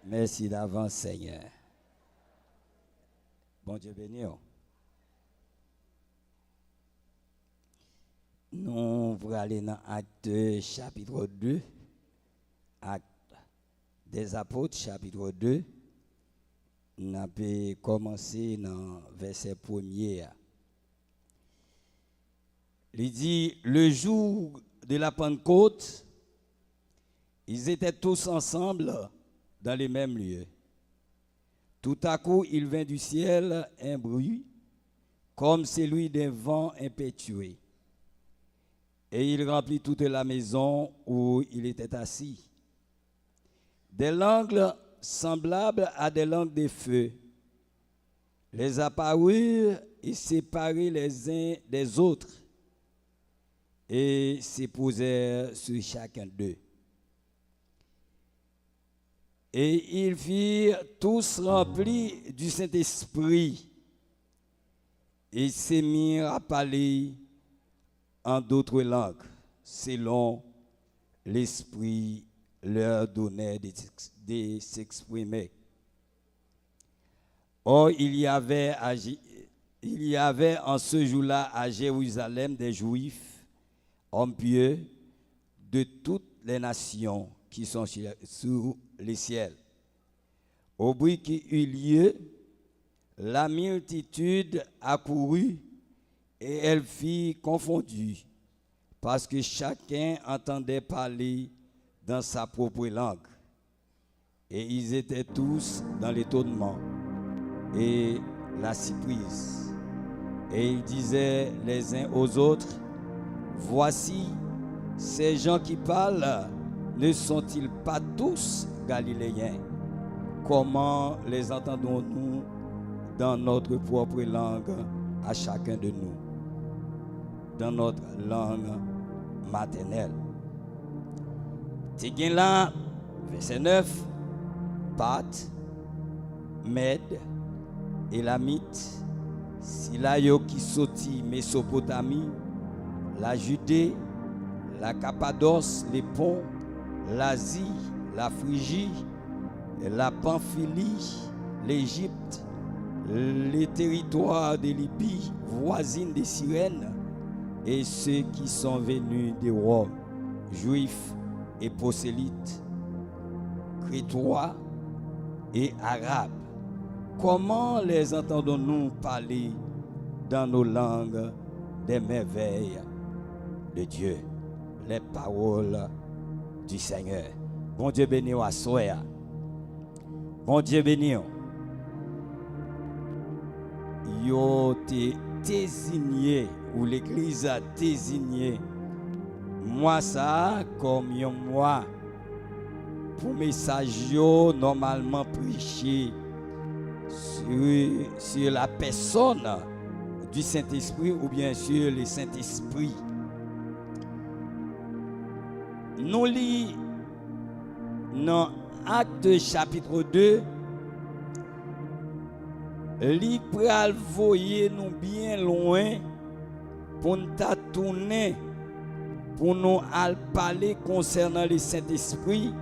Merci d'avance, Seigneur. Bon Dieu béni. Nous allons aller dans Actes chapitre 2. Actes des apôtres chapitre 2. Nous allons commencer dans verset 1er. Il dit, le jour de la Pentecôte, ils étaient tous ensemble dans les mêmes lieux. Tout à coup, il vint du ciel un bruit, comme celui d'un vent impétueux. Et il remplit toute la maison où il était assis. Des langues semblables à des langues de feu les apparurent et séparés les uns des autres, et se posèrent sur chacun d'eux. Et ils firent tous remplis du Saint-Esprit et se mirent à parler en d'autres langues, selon l'Esprit leur donnait de s'exprimer. Or, il y avait en ce jour-là à Jérusalem des Juifs, hommes pieux, de toutes les nations qui sont sous les ciels. Au bruit qui eut lieu, la multitude accourut et elle fut confondue, parce que chacun entendait parler dans sa propre langue. Et ils étaient tous dans l'étonnement et la surprise. Et ils disaient les uns aux autres, voici, ces gens qui parlent, ne sont-ils pas tous galiléens? Comment les entendons-nous dans notre propre langue à chacun de nous, dans notre langue maternelle? Tiguen là, verset 9, Parthes, Mèdes, Élamites, Silayo qui sortit Mésopotamie, la Judée, la Cappadoce, les Ponts, l'Asie, la Phrygie, la Pamphylie, l'Égypte, les territoires de Libye, voisines de Cyrène, et ceux qui sont venus de Rome, juifs et prosélytes, crétois et arabes. Comment les entendons-nous parler dans nos langues des merveilles de Dieu? Les paroles du Seigneur. Bon Dieu béni à soi. Bon Dieu béni. Yo te désigné, ou l'Église a désigné moi ça comme moi pour message normalement prêché sur la personne du Saint-Esprit ou bien sur le Saint-Esprit. Nous lisons dans Actes chapitre 2, li pral voyer nous bien loin pour nous tourner, pour nous parler concernant le Saint-Esprit.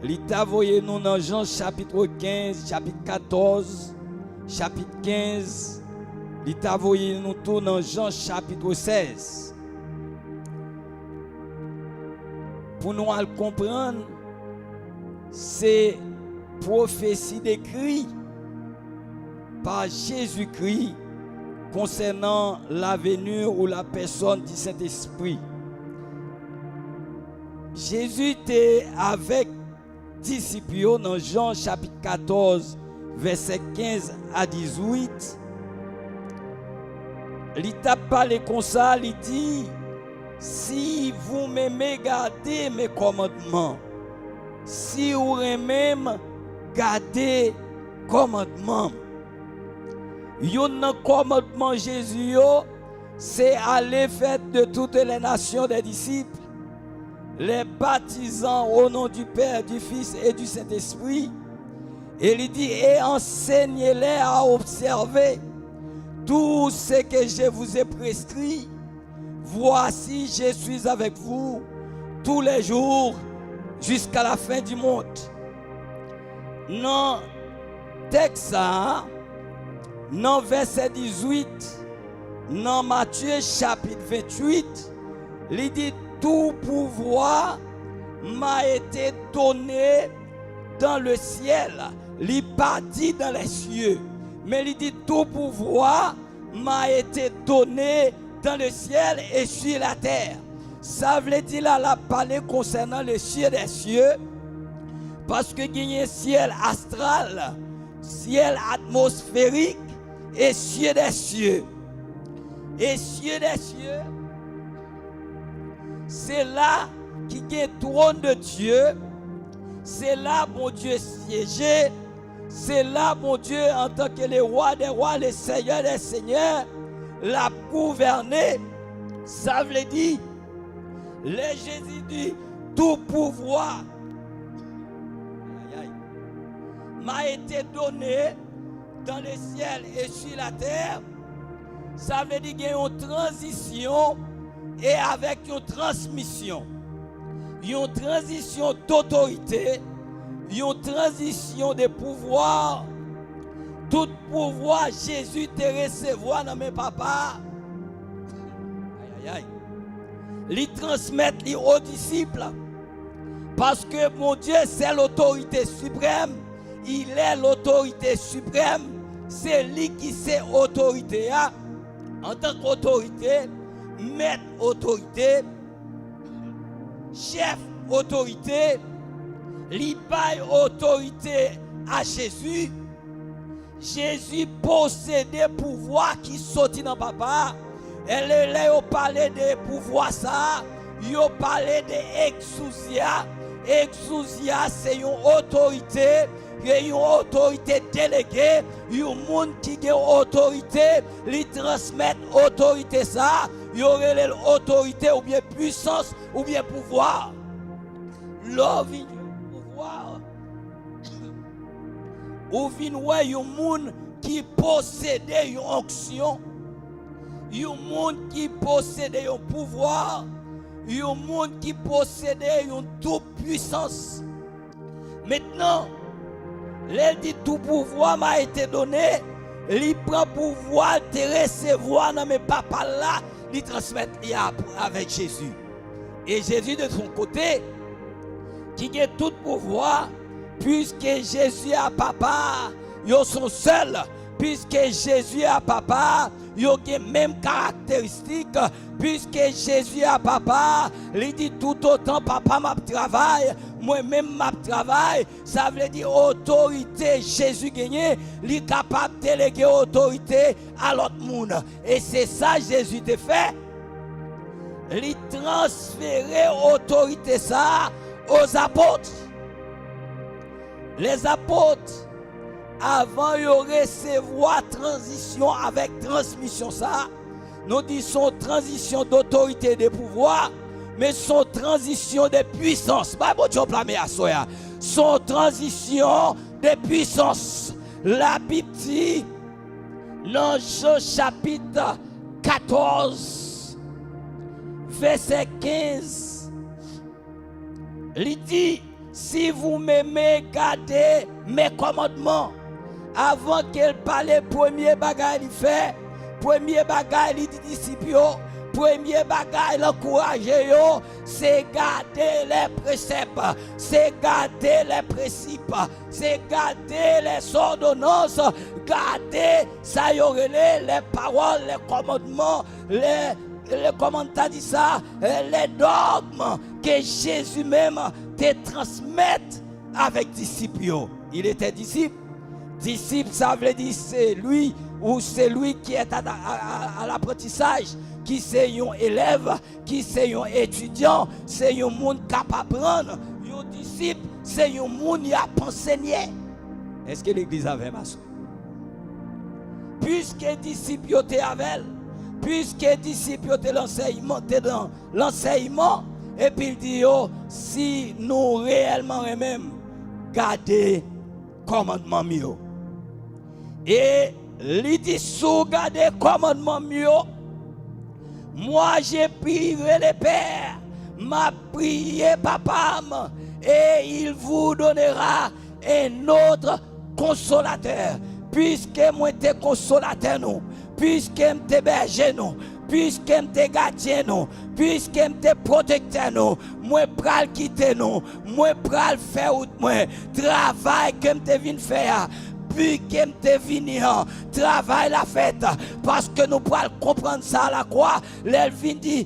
Li t'a voyé nous dans Jean chapitre 15, chapitre 14, chapitre 15. Li t'a voyé nous tout dans Jean chapitre 16. Pour nous comprendre, c'est prophétie décrite par Jésus-Christ concernant la venue ou la personne du Saint-Esprit. Jésus était avec disciples dans Jean chapitre 14, verset 15 à 18. Il t'a parlé comme ça, il dit, si vous m'aimez, gardez mes commandements. Si vous m'aimez, gardez commandements. Yon commandement Jésus, c'est aller faire de toutes les nations des disciples, les baptisant au nom du Père, du Fils et du Saint-Esprit. Et il dit, et enseignez-les à observer tout ce que je vous ai prescrit. Voici, je suis avec vous tous les jours jusqu'à la fin du monde. dans texte ça, dans verset 18, dans Matthieu chapitre 28, il dit tout pouvoir m'a été donné dans le ciel. Il pas dit dans les cieux, mais il dit tout pouvoir m'a été donné dans le ciel et sur la terre. Ça veut dire là, la parler concernant le ciel des cieux, parce que il y a un ciel astral, ciel atmosphérique et cieux des cieux. Et cieux des cieux, c'est là qui est le trône de Dieu. C'est là, mon Dieu, siégé. C'est là, mon Dieu, en tant que le roi des rois, le seigneur des seigneurs, l'a gouverné. Ça veut dire, le Jésus dit, tout pouvoir m'a été donné dans le ciel et sur la terre. Ça veut dire qu'il y a une transition et avec une transmission. Une transition d'autorité, une transition de pouvoir. Tout pouvoir, Jésus te recevoir dans mes papas. Aïe, aïe, aïe. Les transmettre aux disciples. Parce que mon Dieu, c'est l'autorité suprême. Il est l'autorité suprême. C'est lui qui sait autorité. En tant qu'autorité, maître autorité, chef autorité, il baille autorité à Jésus. Jésus possédait pouvoir qui sortit dans papa. Elle est parlé de pouvoir ça. Il parlé de exousia. Exousia, c'est une autorité. Une autorité déléguée. Un monde qui a autorité. Il transmet autorité ça. Il y aurait l'autorité ou bien puissance ou bien pouvoir. L'homme pouvoir. Ou vient ouais un monde qui possédait une onction. Un monde qui possédait un pouvoir. Un monde qui possédait une toute puissance. Maintenant, il dit tout pouvoir m'a été donné. Il prend pouvoir de recevoir dans mes papas là. Il transmet avec Jésus. Et Jésus de son côté, qui a tout pouvoir, puisque Jésus a papa, ils sont seuls. Puisque Jésus a papa, ils ont les mêmes caractéristiques. Puisque Jésus a papa, il dit tout autant papa m'a travail, moi-même m'a travail. Ça veut dire autorité. Jésus gagné, il est capable de déléguer autorité à l'autre monde. Et c'est ça Jésus te fait. Il transférer autorité ça aux apôtres. Les apôtres, avant de recevoir transition avec transmission ça, nous disons transition d'autorité et de pouvoir, mais son transition de puissance. Son transition de puissance. La Bible dit dans Jean chapitre 14, verset 15, il dit, si vous m'aimez, gardez mes commandements. Avant qu'elle parle, premier bagage il fait, premier bagage il dit disciples, premier bagage l'encourager, c'est garder les préceptes, c'est garder les principes, c'est garder les ordonnances, garder ça y aurait les paroles, les commandements, les commentaires dit ça, les dogmes que Jésus même te transmet avec disciples. Il était disciple. Disciple, ça veut dire c'est lui ou c'est lui qui est à l'apprentissage, qui c'est un élève, qui c'est un étudiant, c'est un monde capable d'apprendre. Un disciple, c'est un monde qui a enseigné. Est-ce que l'église avait ma soeur? Puisque disciple était avec elle, puisque disciple était dans l'enseignement, et puis il dit, oh, si nous réellement même garder commandement mieux. Et il dit, sous garder commandement mieux, moi j'ai prié le Père, m'a prié papa, et il vous donnera un autre consolateur. Puisque moi t'es consolateur nous, puisque m'te berger nous, puisque m'te gardien nous, puisque m'te protecteur nous, moi pral quitter nous, moi pral faire moi travail que m'te vinn faire. Puis que m'te vini travail la fête parce que nous pourrons comprendre ça à la croix. L'elfin dit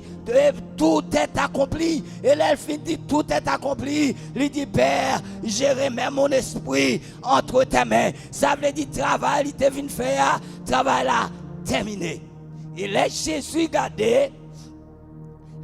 tout est accompli et l'elfin dit tout est accompli. Il dit Père, j'ai remis mon esprit entre tes mains. Ça veut dire travail il te venu faire, travail là terminé. Et là Jésus gardé,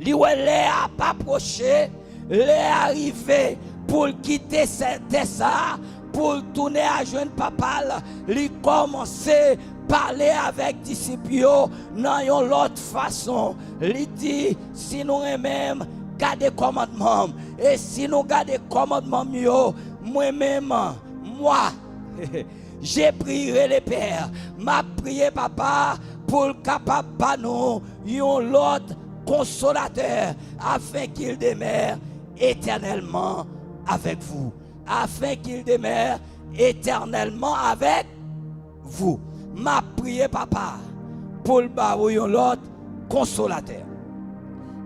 lui a pas approché, il est arrivé pour quitter cette ça. Pour tourner à jeune papa, il commençait à parler avec les disciples dans une autre façon. Il dit, si nous même garder commandement, et si nous garder commandement, moi-même, moi, j'ai prié le Père, m'a prié papa pour capable de nous un autre consolateur afin qu'il demeure éternellement avec vous. Afin qu'il demeure éternellement avec vous. M'a prié papa pour le barouillon l'autre consolateur.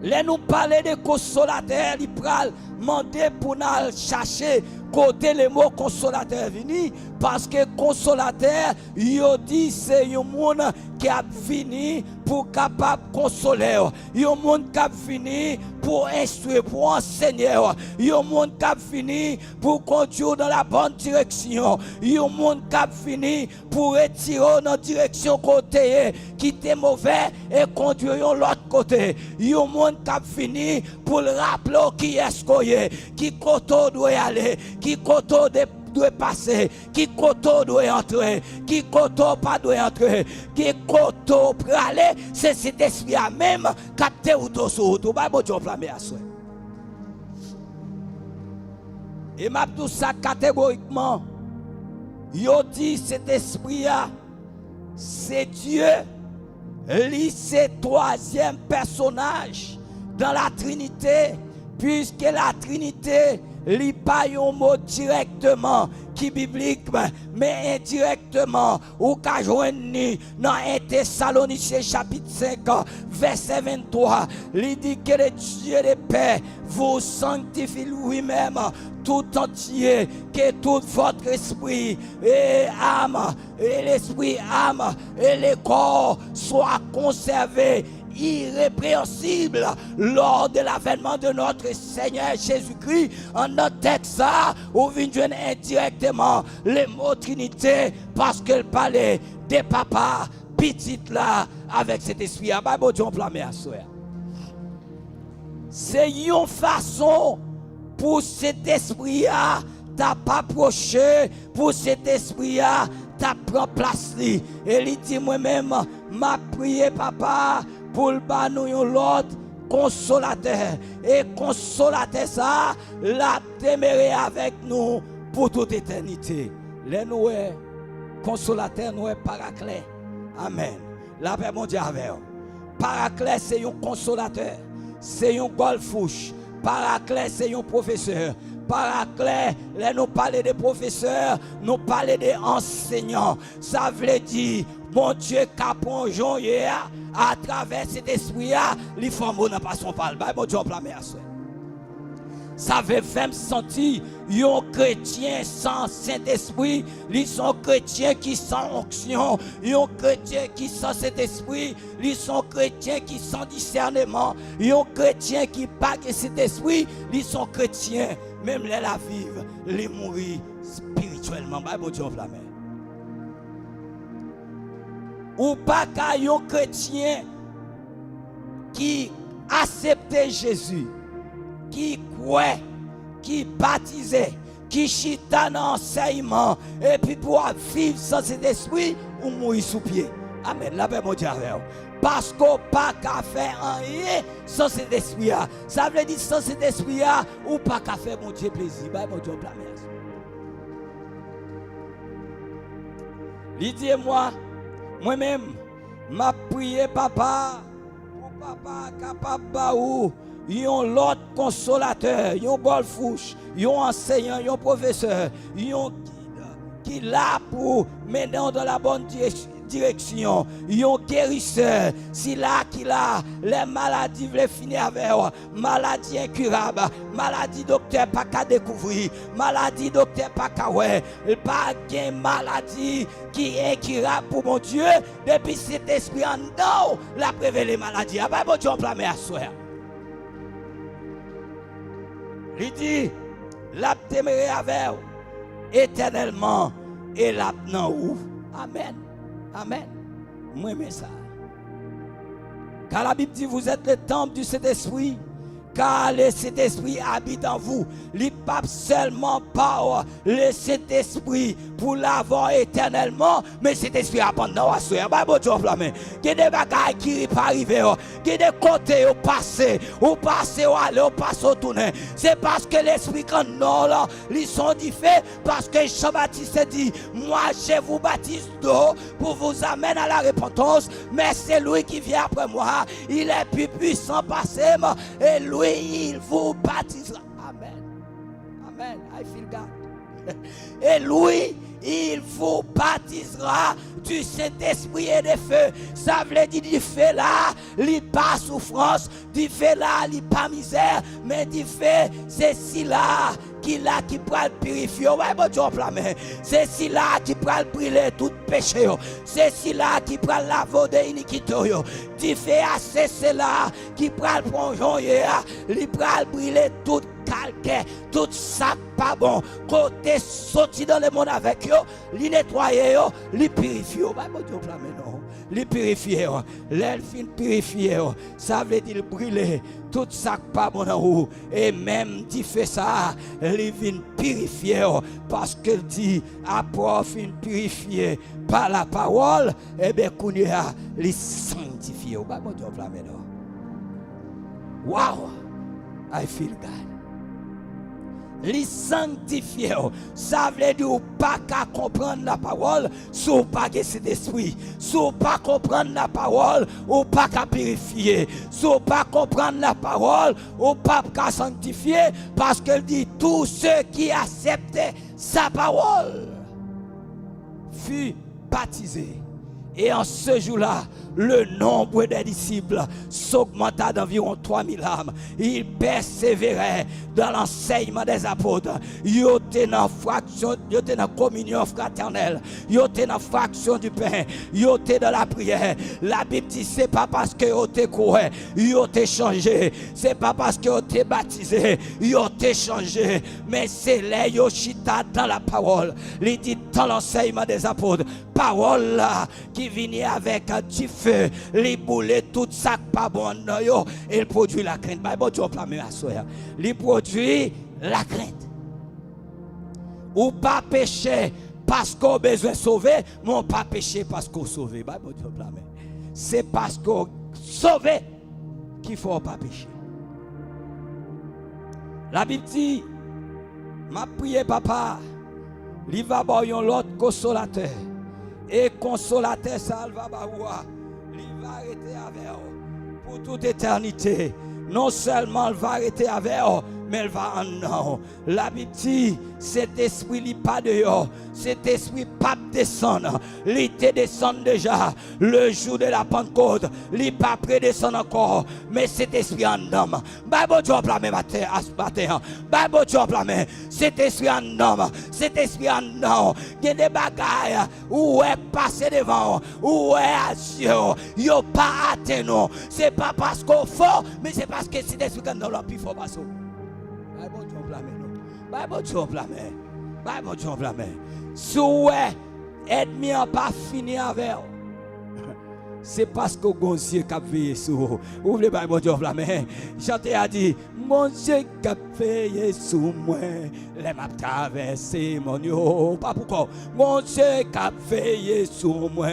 Là nous parler de consolateur, il pral demander pour nous chercher côté les mots consolateur vini parce que consolateur yo dit c'est un monde qui a fini pour capable consoler, un monde qui a fini pour instruire, pour enseigner, un monde qui a fini pour conduire dans la bonne direction, un monde qui a fini pour retirer dans la direction côté qui était mauvais et conduire l'autre côté, un monde qui a fini pour le rappeler qui est-ce qu'on est, qui côté doit aller, qui côté doit passer, qui côté doit entrer, qui côté pas doit entrer, qui côté pour aller, c'est cet esprit à même capté ou tout sur tout, bah bon Dieu flammé à soi. Et m'a tout ça catégoriquement, yo dit cet esprit à c'est Dieu, lui c'est troisième personnage dans la Trinité, puisque la Trinité li pas un mot directement qui biblique mais indirectement ou ka joindre dans 1 Thessaloniciens chapitre 5 verset 23 il dit que le Dieu de paix vous sanctifie lui-même tout entier, que tout votre esprit et âme et l'esprit âme et le corps soient conservés irrépréhensible lors de l'avènement de notre Seigneur Jésus-Christ. En notre texte, ça, on vient joindre indirectement les mots Trinité parce qu'elle parlait des papas petites là avec cet esprit. C'est une façon pour cet esprit à t'approcher, pour cet esprit à t'apprendre place. Et il dit moi-même, m'a prié papa pour le nous l'autre consolateur. Et consolateur ça, la demeurer avec nous pour toute éternité. Les nous consolateur, nous paraclet. Amen. La paix mondiale avec vous. Paraclet, c'est un consolateur. C'est un golfouche. Paraclet, c'est un professeur. Paraclet, là nous parlons de professeurs, nous parlons d'enseignants. Ça veut dire, mon Dieu, capon à travers cet esprit-là, les femmes n'ont pas son parle. Bon Dieu, ça veut faire me sentir, un chrétien sans Saint-Esprit, ils sont chrétiens qui sans onction, un chrétien qui sans Saint-Esprit, ils sont chrétiens qui sans discernement, un chrétien qui pas que cet esprit, ils sont chrétiens, même les la vivre, les mourir spirituellement. Bon Dieu, ou pas qu'un chrétien qui accepte Jésus, qui croit, qui baptisé, qui chita dans l'enseignement, et puis pour vivre sans cet esprit, ou mourir sous pied. Amen. La paix mondiale. Parce qu'on pas qu'à faire rien sans cet esprit. Ça veut dire sans cet esprit, ou pas qu'à faire mon Dieu plaisir. Mon Dieu, dis-moi, moi-même, m'a prié papa, pour papa capable yon l'autre consolateur, yon golfouche, yon enseignant, yon professeur, yon qui là pour mener dans la bonne direction, yon guérisseur, si là qui là, les maladies veulent finir avec maladie incurable, maladie docteur pas qu'à découvrir, maladie docteur pas qu'à ouais, pas de maladie qui est incurable pour mon Dieu, depuis cet esprit en nous, la prévèle les maladies. Ah ben bon Dieu, on peut la soir. Il dit, la téméré avec éternellement et la nan ou. Amen. Amen. Moi, mais ça. Car la Bible dit, vous êtes le temple du Saint-Esprit. Car le Saint-Esprit habite en vous. Il n'est pas seulement par le Saint-Esprit pour l'avoir éternellement, mais Saint-Esprit abondant à soi. Bah, bon Dieu, il y a des bagailles qui ne pas arriver. Il y a des côtés au passé, au aller, au passé, au tourner. C'est parce que l'Esprit quand non, là, ils sont différents. Parce que Jean-Baptiste dit, moi je vous baptise d'eau pour vous amener à la repentance, mais c'est lui qui vient après moi. Il est plus puissant passé, et lui, il vous baptisera. Amen. Amen. I feel God. Et lui, il vous baptisera du Saint-Esprit et de feu. Ça veut dire du feu là, il n'y a pas souffrance, du feu là, il n'y a pas misère, mais du feu, c'est si là qui peut le purifier. Ouais, bon Dieu, c'est si là qui peut brûler tout péché. C'est si là qui peut laver de l'iniquité. Du feu, c'est là qui peut le plonger, il peut brûler tout calcaire, tout ça pas bon. Côté sorti dans le monde avec eux, les nettoyer, les purifier. Ouais, bon Dieu, non. Les purifier, l'air fin purifier, ça veut dire brûler tout ça pas bon en haut. Et même dit fait ça, les vins purifier parce qu'elle dit après fin purifier par la parole, et bien qu'on y a les sanctifier. Bah bon Dieu non. Wow, I feel God. Les sanctifier, ça veut dire pas qu'à comprendre la parole, ou pas que cet esprit, ou pas comprendre la parole, ou pas qu'à purifier, ou pas comprendre la parole, ou pas qu'à sanctifier, parce qu'elle dit tous ceux qui acceptaient sa parole furent baptisés. Et en ce jour-là, le nombre des disciples s'augmenta d'environ 3000 âmes. Ils persévéraient dans l'enseignement des apôtres. Ils étaient dans la communion fraternelle. Ils étaient dans la fraction du pain. Ils étaient dans la prière. La Bible dit, ce n'est pas parce qu'ils étaient courés, ils étaient changés. Ce n'est pas parce qu'ils étaient baptisés, ils étaient changés. Mais c'est les Yoshita dans la parole. Il dit dans l'enseignement des apôtres. Parole là qui venait avec du feu, les boulets, tout ça pas bon, et il produit la crainte. Il produit la crainte. Ou pas pécher parce qu'on a besoin de sauver, mais pas pécher parce qu'on sauvé. C'est parce qu'on sauvé qu'il ne faut pas pécher. La Bible dit, m'a prié papa, il va avoir l'autre consolateur. Et consolateur salva baoua, il va arrêter avec eux pour toute éternité. Non seulement il va arrêter avec eux, mais il va en non. La Bible dit, cet esprit n'est pas dehors, cet esprit pas descendre. Il était descend déjà le jour de la Pentecôte, il n'est pas prêt descendre encore, mais cet esprit en homme. Bible job la même matin, Bible job la même. Cet esprit en homme, cet esprit en homme. Il y a des bagailles où est passé devant, où est action, il n'y a pas atteint non. C'est pas parce qu'on fort, mais c'est parce que cet esprit en homme plus fort pas ça. Bible job la même. Bible job la même. Bible job la même. Souhait, ennemi n'a pas fini avec. C'est parce que mon Dieu qui a veillé sur vous. Ouvrez le Bible job la main. Chanté a dit, mon Dieu qui a veillé sur moi. Les m'a traversé mon yo. Pas pourquoi. Mon Dieu qui a veillé sur moi.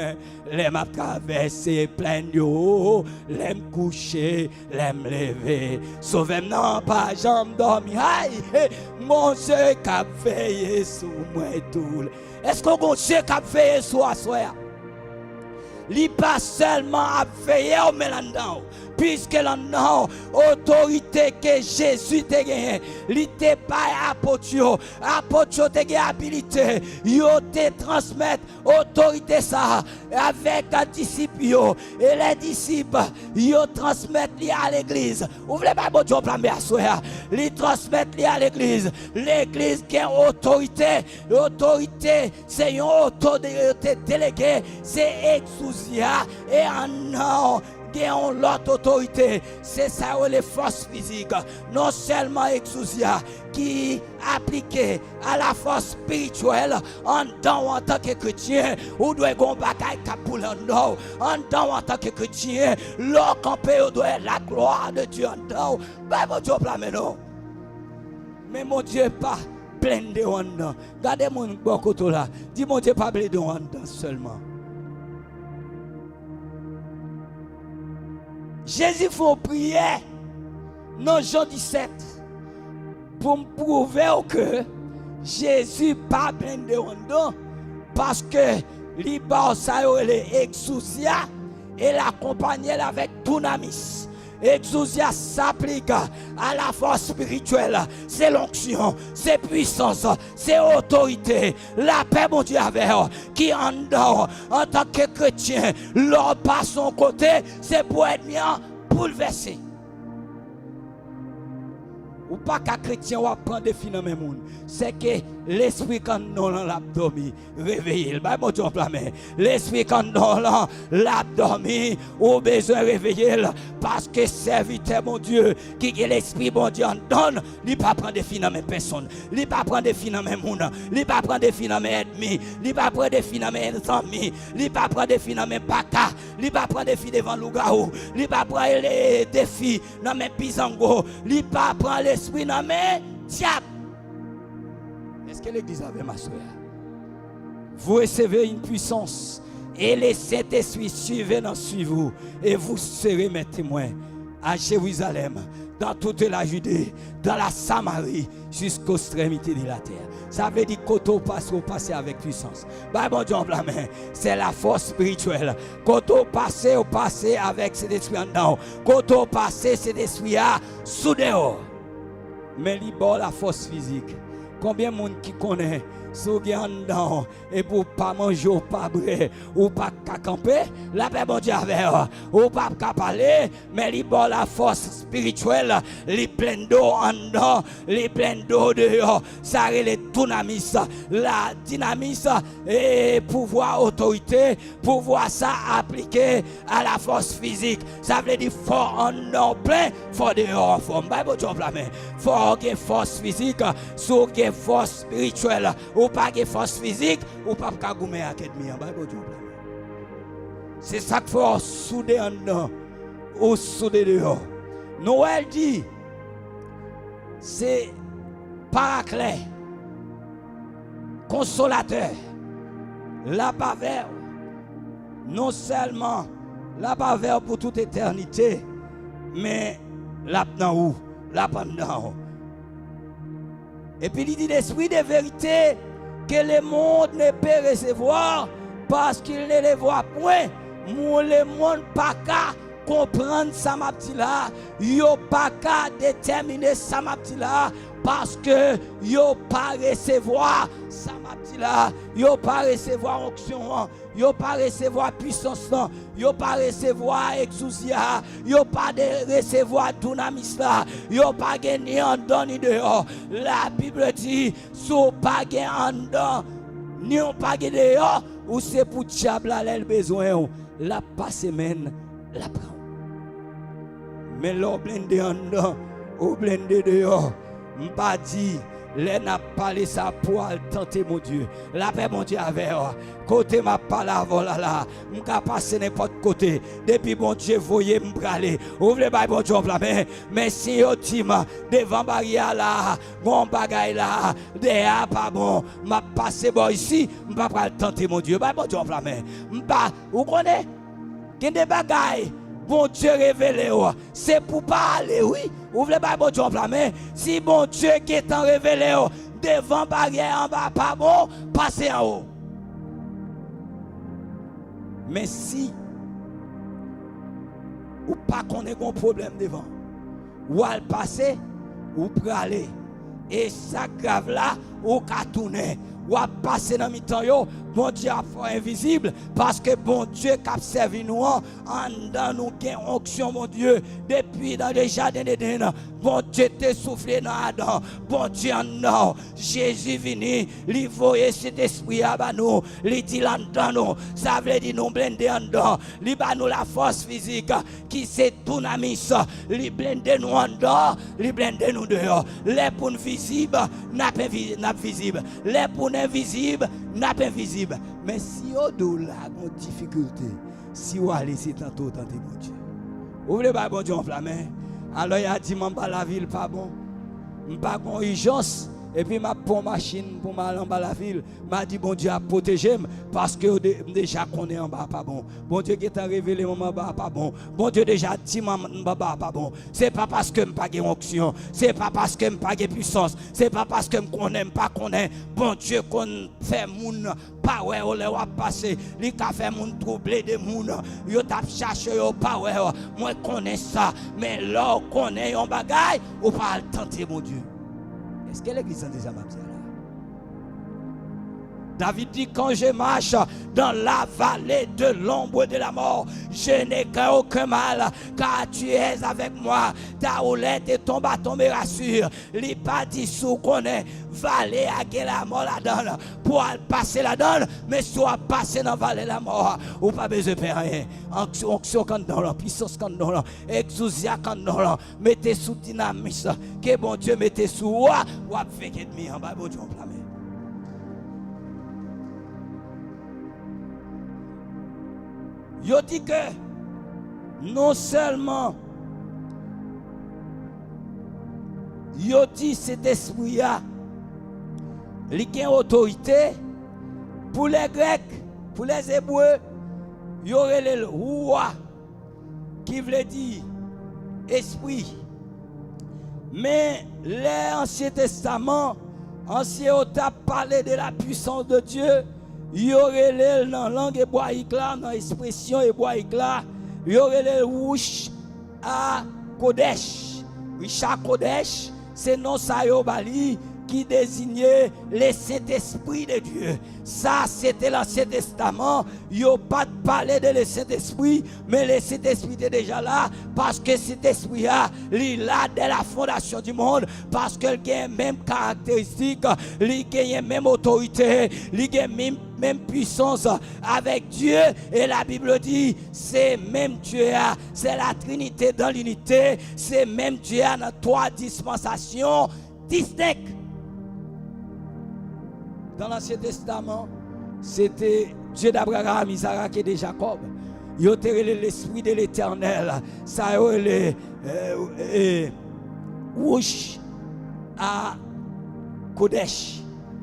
Les m'a traversé plein yo. Les me coucher, les me lever. Sauvez-moi pas, j'en dormi. Aïe, mon Dieu qui a veillé sur moi tout. Est-ce que mon Dieu qui a veillé sur soi? li pas seulement à veiller au mélandant, puisque l'an autorité que Jésus te gagné, li te pas apôtre, apôtre te gagné habilité, yo te transmettre autorité ça avec les disciples yo, et les disciples yo transmettent li à l'église. Vous voulez pas bon Dieu plan à li transmettre li à l'église. L'église qui a autorité, l'autorité c'est une autorité déléguée, c'est exousia et en nom ont l'autre autorité, c'est ça les forces physiques, non seulement exousia qui appliqué à la force spirituelle en tant que chrétien, ou doit gon bagaille pour en tant que chrétien, l'or campé doit la gloire de Dieu en dedans. Ben mon Dieu blâme non. Mais mon Dieu pas plein de dedans. Gardez mon bon côté là. Dis mon Dieu pas plein de dedans seulement. Jésus fait une prière dans Jean 17 pour me prouver que Jésus pas plein de dedans parce que l'Ibar ça est exousia et l'accompagner avec dunamis. Exousia s'applique à la force spirituelle, c'est l'onction, c'est puissance, c'est autorité. La paix, mon Dieu, avec qui en dehors, en tant que chrétien, leur pas son côté, c'est pour être bien bouleversé. Ou pas qu'un chrétien va prendre des filles dans le monde. C'est que l'esprit quand nous l'abdomen réveillé. Bon Dieu blâme. L'esprit quand nous l'abdomen ou besoin réveiller parce que serviteur mon Dieu qui est l'esprit bon Dieu en donne, il pas prendre des filles dans mes personnes. Il pas prendre des filles dans mes monde. Il pas prendre des filles dans mes ennemis. Il pas prendre des filles dans mes amis. Il pas prendre des filles dans mes baka. Il pas prendre des filles devant Lougaou. Il pas prendre des filles dans mes pisango. Il pas prendre l'esprit dans mes diables. Est-ce que l'église avait ma soeur? Vous recevez une puissance et les Saint-Esprit suivez vous et vous serez mes témoins à Jérusalem, dans toute la Judée, dans la Samarie, jusqu'aux extrémités de la terre. Ça veut dire quand on passe avec puissance. Bon Dieu, c'est la force spirituelle. Quand on passe avec cet esprit en dedans. Quand on passe cet esprit à sous dehors. Mais il y a la force physique. Combien de monde qui connaît sous dedans et pour pas manger ou pas bré ou pas camper, la paix bon Dieu avec ou pas parler, mais il y a la force spirituelle, il plein d'eau en dedans, il plein d'eau dehors, ça est le dynamis, la dynamis et pouvoir autorité, pouvoir ça appliquer à la force physique, ça veut dire fort en dedans plein, fort dehors en forme. Bon Dieu blâme, fort que force physique, sous que force spirituelle. Ou pas de force physique, ou pas de goumer à Kedmi. C'est ça qu'il faut souder en dedans, ou souder dehors. Noël dit, c'est paraclet, consolateur, la bavère, non seulement la bavère pour toute éternité, mais la pendant où? La pendant. Et puis il dit l'esprit de vérité que le monde ne peut recevoir parce qu'il ne les voit point. Le monde pas qu'à comprendre ça m'a dit là, yo pas qu'à déterminer ça m'a dit là parce que yo pas recevoir ça m'a dit là, yo pas recevoir onction, yo pas recevoir puissance, yo pas recevoir exousia, yo pas recevoir dunamis là, yo pas gagner en dedans ni dehors. La Bible dit sous pas gagner en dedans ni on pas gagner dehors ou c'est pour diable là le besoin la pas semaine la prend. Mais l'on blindé en dedans ou blindé dehors, m'pas dit les n'a parlé ça pour tenter mon Dieu. La paix mon Dieu avec côté ma parole là, m'ka passer n'importe côté. Depuis mon Dieu voyez m'braler. Ouvrez ba bon Dieu mais si yo tima devant barrière là, mon bagaille là, derrière pas bon, m'a passer bon ici, m'pa pas tenter mon Dieu. Ba bon Dieu m'pa vous connaissez qu'il des bagailles bon Dieu révélé, c'est pour parler, oui. Ouvrez le bon Dieu en si bon Dieu qui est en révélé, devant barrière en bas, pas bon, passez en haut. Mais si ou pas qu'on ait un problème devant, ou à le passer, ou pour aller. Et ça grave là, ou qu'à tourner, ou à passer dans mi-temps, bon Dieu a fait invisible, parce que bon Dieu qui a servi nous, en dans nous gain onction, mon Dieu, depuis dans le jardin d'Éden, bon Dieu te soufflé dans Adam, bon Dieu en nous, Jésus venu, lui voyait cet esprit à nous, lui dit là-dedans nous, ça veut dire nous blender en dedans, lui bat nous la force physique, qui c'est tout namis, lui blender nous en dedans, lui blender nous dehors, les pour nous visibles, n'a pas visible, les pour nous invisibles, n'a pas invisible. Mais si on a une difficulté, si on a laissé tantôt tenter mon Dieu, vous voulez pas bon Dieu enflammé, alors il a dit m'en la ville pas bon, pas bon urgence. Et puis m'a pris machine pour m'aller en bas la ville. M'a dit bon Dieu a protégé parce que déjà qu'on est en bas pas bon. Bon Dieu qui t'a révélé mon bas pas bon. Bon Dieu déjà dit mon bas pas bon. C'est pas parce que m'pas gain onction, c'est pas parce que m'pas gain puissance, c'est pas parce que m'connais pas connaît. Bon Dieu qu'on fait moun pas ouais on les va passer, li ka fait moun troubler de moun. Yo t'a cherché yo pas ouais. Moi connais ça, mais là connais un bagage ou pas tenter mon Dieu. Est-ce que l'église a déjà marché là? David dit, quand je marche dans la vallée de l'ombre de la mort, je n'ai aucun mal, car tu es avec moi. Ta houlette et ton bâton me rassurent. Les pas dissous qu'on est vallée à la mort la donne. Pour passer la donne, mais soit passer dans la vallée de la mort. Ou pas besoin de faire rien. Onction quand dans la puissance quand dans la exousia quand dans la mettez sous dynamisme. Que bon Dieu mettez sous ou avec ennemi en bas, bon Dieu en plein. Yo dit que non seulement yo dit cet esprit a li gen autorité pour les Grecs, pour les Hébreux, yo relè le roi qui veut dire esprit. Mais l'Ancien Testament, ancien a parlé de la puissance de Dieu. Il y aurait dans la langue hébraïque là, dans l'expression hébraïque là, il y aurait le Ruach HaKodesh. Ruach HaKodesh, c'est non ça Bali qui désignait le Saint-Esprit de Dieu. Ça, c'était l'Ancien Testament. Il n'y a pas de parler de le Saint-Esprit, mais le Saint-Esprit était déjà là, parce que cet esprit il est là dès la fondation du monde, parce qu'il a les mêmes caractéristiques, il a la même autorité, il a la même puissance avec Dieu. Et la Bible dit, c'est même Dieu, c'est la Trinité dans l'unité, c'est même Dieu dans trois dispensations distinctes. Dans l'Ancien Testament, c'était Dieu d'Abraham, Isaac et de Jacob. Il était l'esprit de l'Éternel. Ça le Ruach HaKodesh.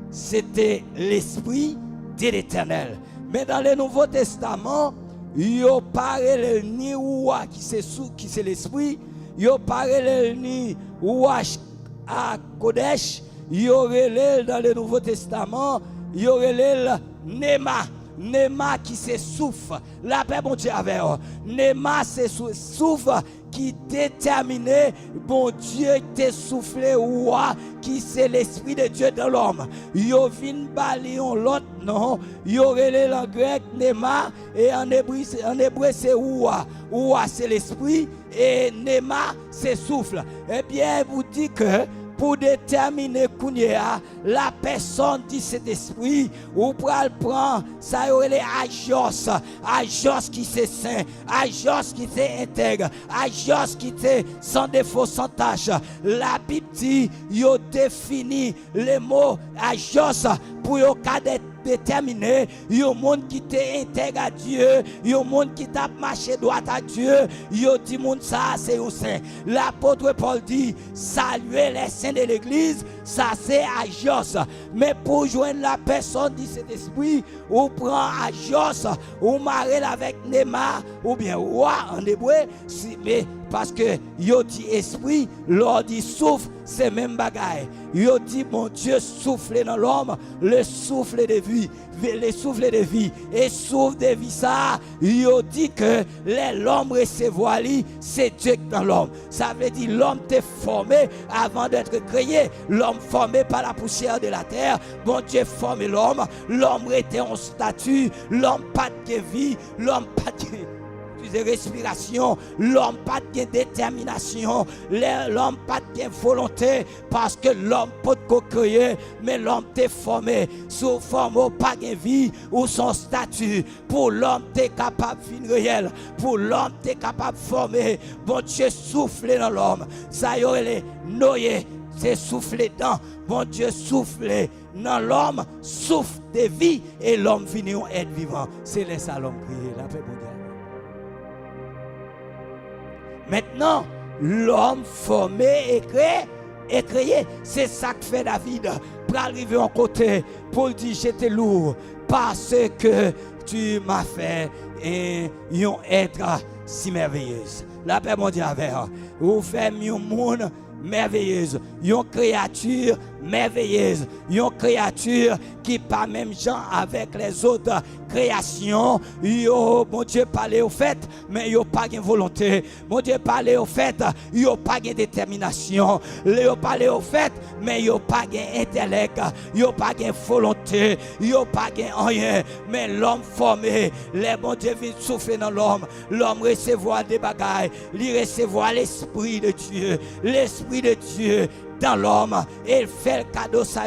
C'était l'esprit de l'Éternel. Mais dans le Nouveau Testament, il n'y a pas ni Ruach qui c'est l'esprit. Il n'y a pas ni Ruach HaKodesh. Il y aurait dans le Nouveau Testament, il y aurait le Nema qui se souffle. La paix, bon Dieu, avec eux. Nema, c'est souffle qui détermine, bon Dieu, te soufflé ou qui c'est l'esprit de Dieu dans l'homme. Yo vin balion l'autre non. Yo aurait en grec Nema et en hébreu c'est Oua. Oua, c'est l'esprit et Nema, c'est souffle. Eh bien, vous dit que pour déterminer la personne dit cet esprit, ou pour le prendre, ça y est les Agios qui c'est saint, Agios qui c'est intègre, Agios qui c'est sans défaut, sans tâche. La Bible dit, yo définit les mots Agios pour yo déterminer, yo monde qui te intègre à Dieu, yo monde qui t'a marché droit à Dieu, yo dit monde ça c'est un saint. L'apôtre Paul dit, saluer les saints de l'église, ça c'est Agios. Mais pour joindre la personne dit cet esprit, ou prend Agios, ou marrer avec Nema, ou bien roi en hébreu, mais parce que yo dit esprit, l'or dit souffle, c'est même bagaille. Yo dit mon Dieu souffle dans l'homme le souffle de vie, le souffle de vie et souffle de vie ça. Yo dit que l'homme recevoir lui, c'est Dieu dans l'homme. Ça veut dire l'homme t'est formé avant d'être créé. L'homme formé par la poussière de la terre. Bon Dieu formé l'homme. L'homme était en statut. L'homme pas de vie. L'homme pas de respiration, l'homme pas de détermination, l'homme pas de volonté, parce que l'homme peut créer, mais l'homme t'est formé sous forme pas de vie ou son statut. Pour l'homme t'es capable de vie réelle, pour l'homme t'es capable de former. Bon Dieu souffle dans l'homme, ça y est noyé, c'est souffler dans. Bon Dieu souffle dans l'homme, souffle de vie et l'homme finit en être vivant. C'est laisser l'homme crier la paix mondiale. Maintenant, l'homme formé et créé, c'est ça que fait David pour arriver en côté, pour dire j'étais lourd parce que tu m'as fait un être si merveilleuse. La paix mondiale, vous faites un monde merveilleuse, une créature merveilleuse, une créature qui pas même genre avec les autres créations. Yo, mon Dieu parle au fait, mais yo pas de volonté. Mon Dieu parle au fait, yo pas de détermination. Yo parle au fait, mais yo pas d'intellect, yo pas de volonté, yo pas de rien. Mais l'homme formé, les bon Dieu vient souffler dans l'homme. L'homme recevoir des bagailles, il recevoir l'esprit de Dieu, l'esprit de Dieu dans l'homme, et il fait le cadeau ça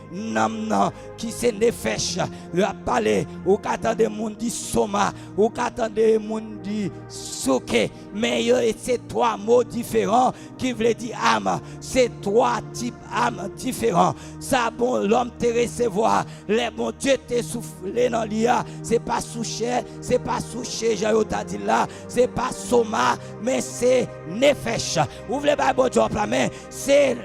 nam qui se nefesh. Il a parlé ou qu'attendez moun dit soma, ou qu'attendez moun dit souke, mais c'est trois mots différents qui veulent dire âme. C'est trois types âme différents. Ça bon l'homme te recevoir, les bon Dieu te soufflé dans l'ia, c'est pas souché, c'est pas souché, j'ai dit là, c'est pas soma, mais c'est nefesh. Ouvrez pas bon Dieu en plein main, c'est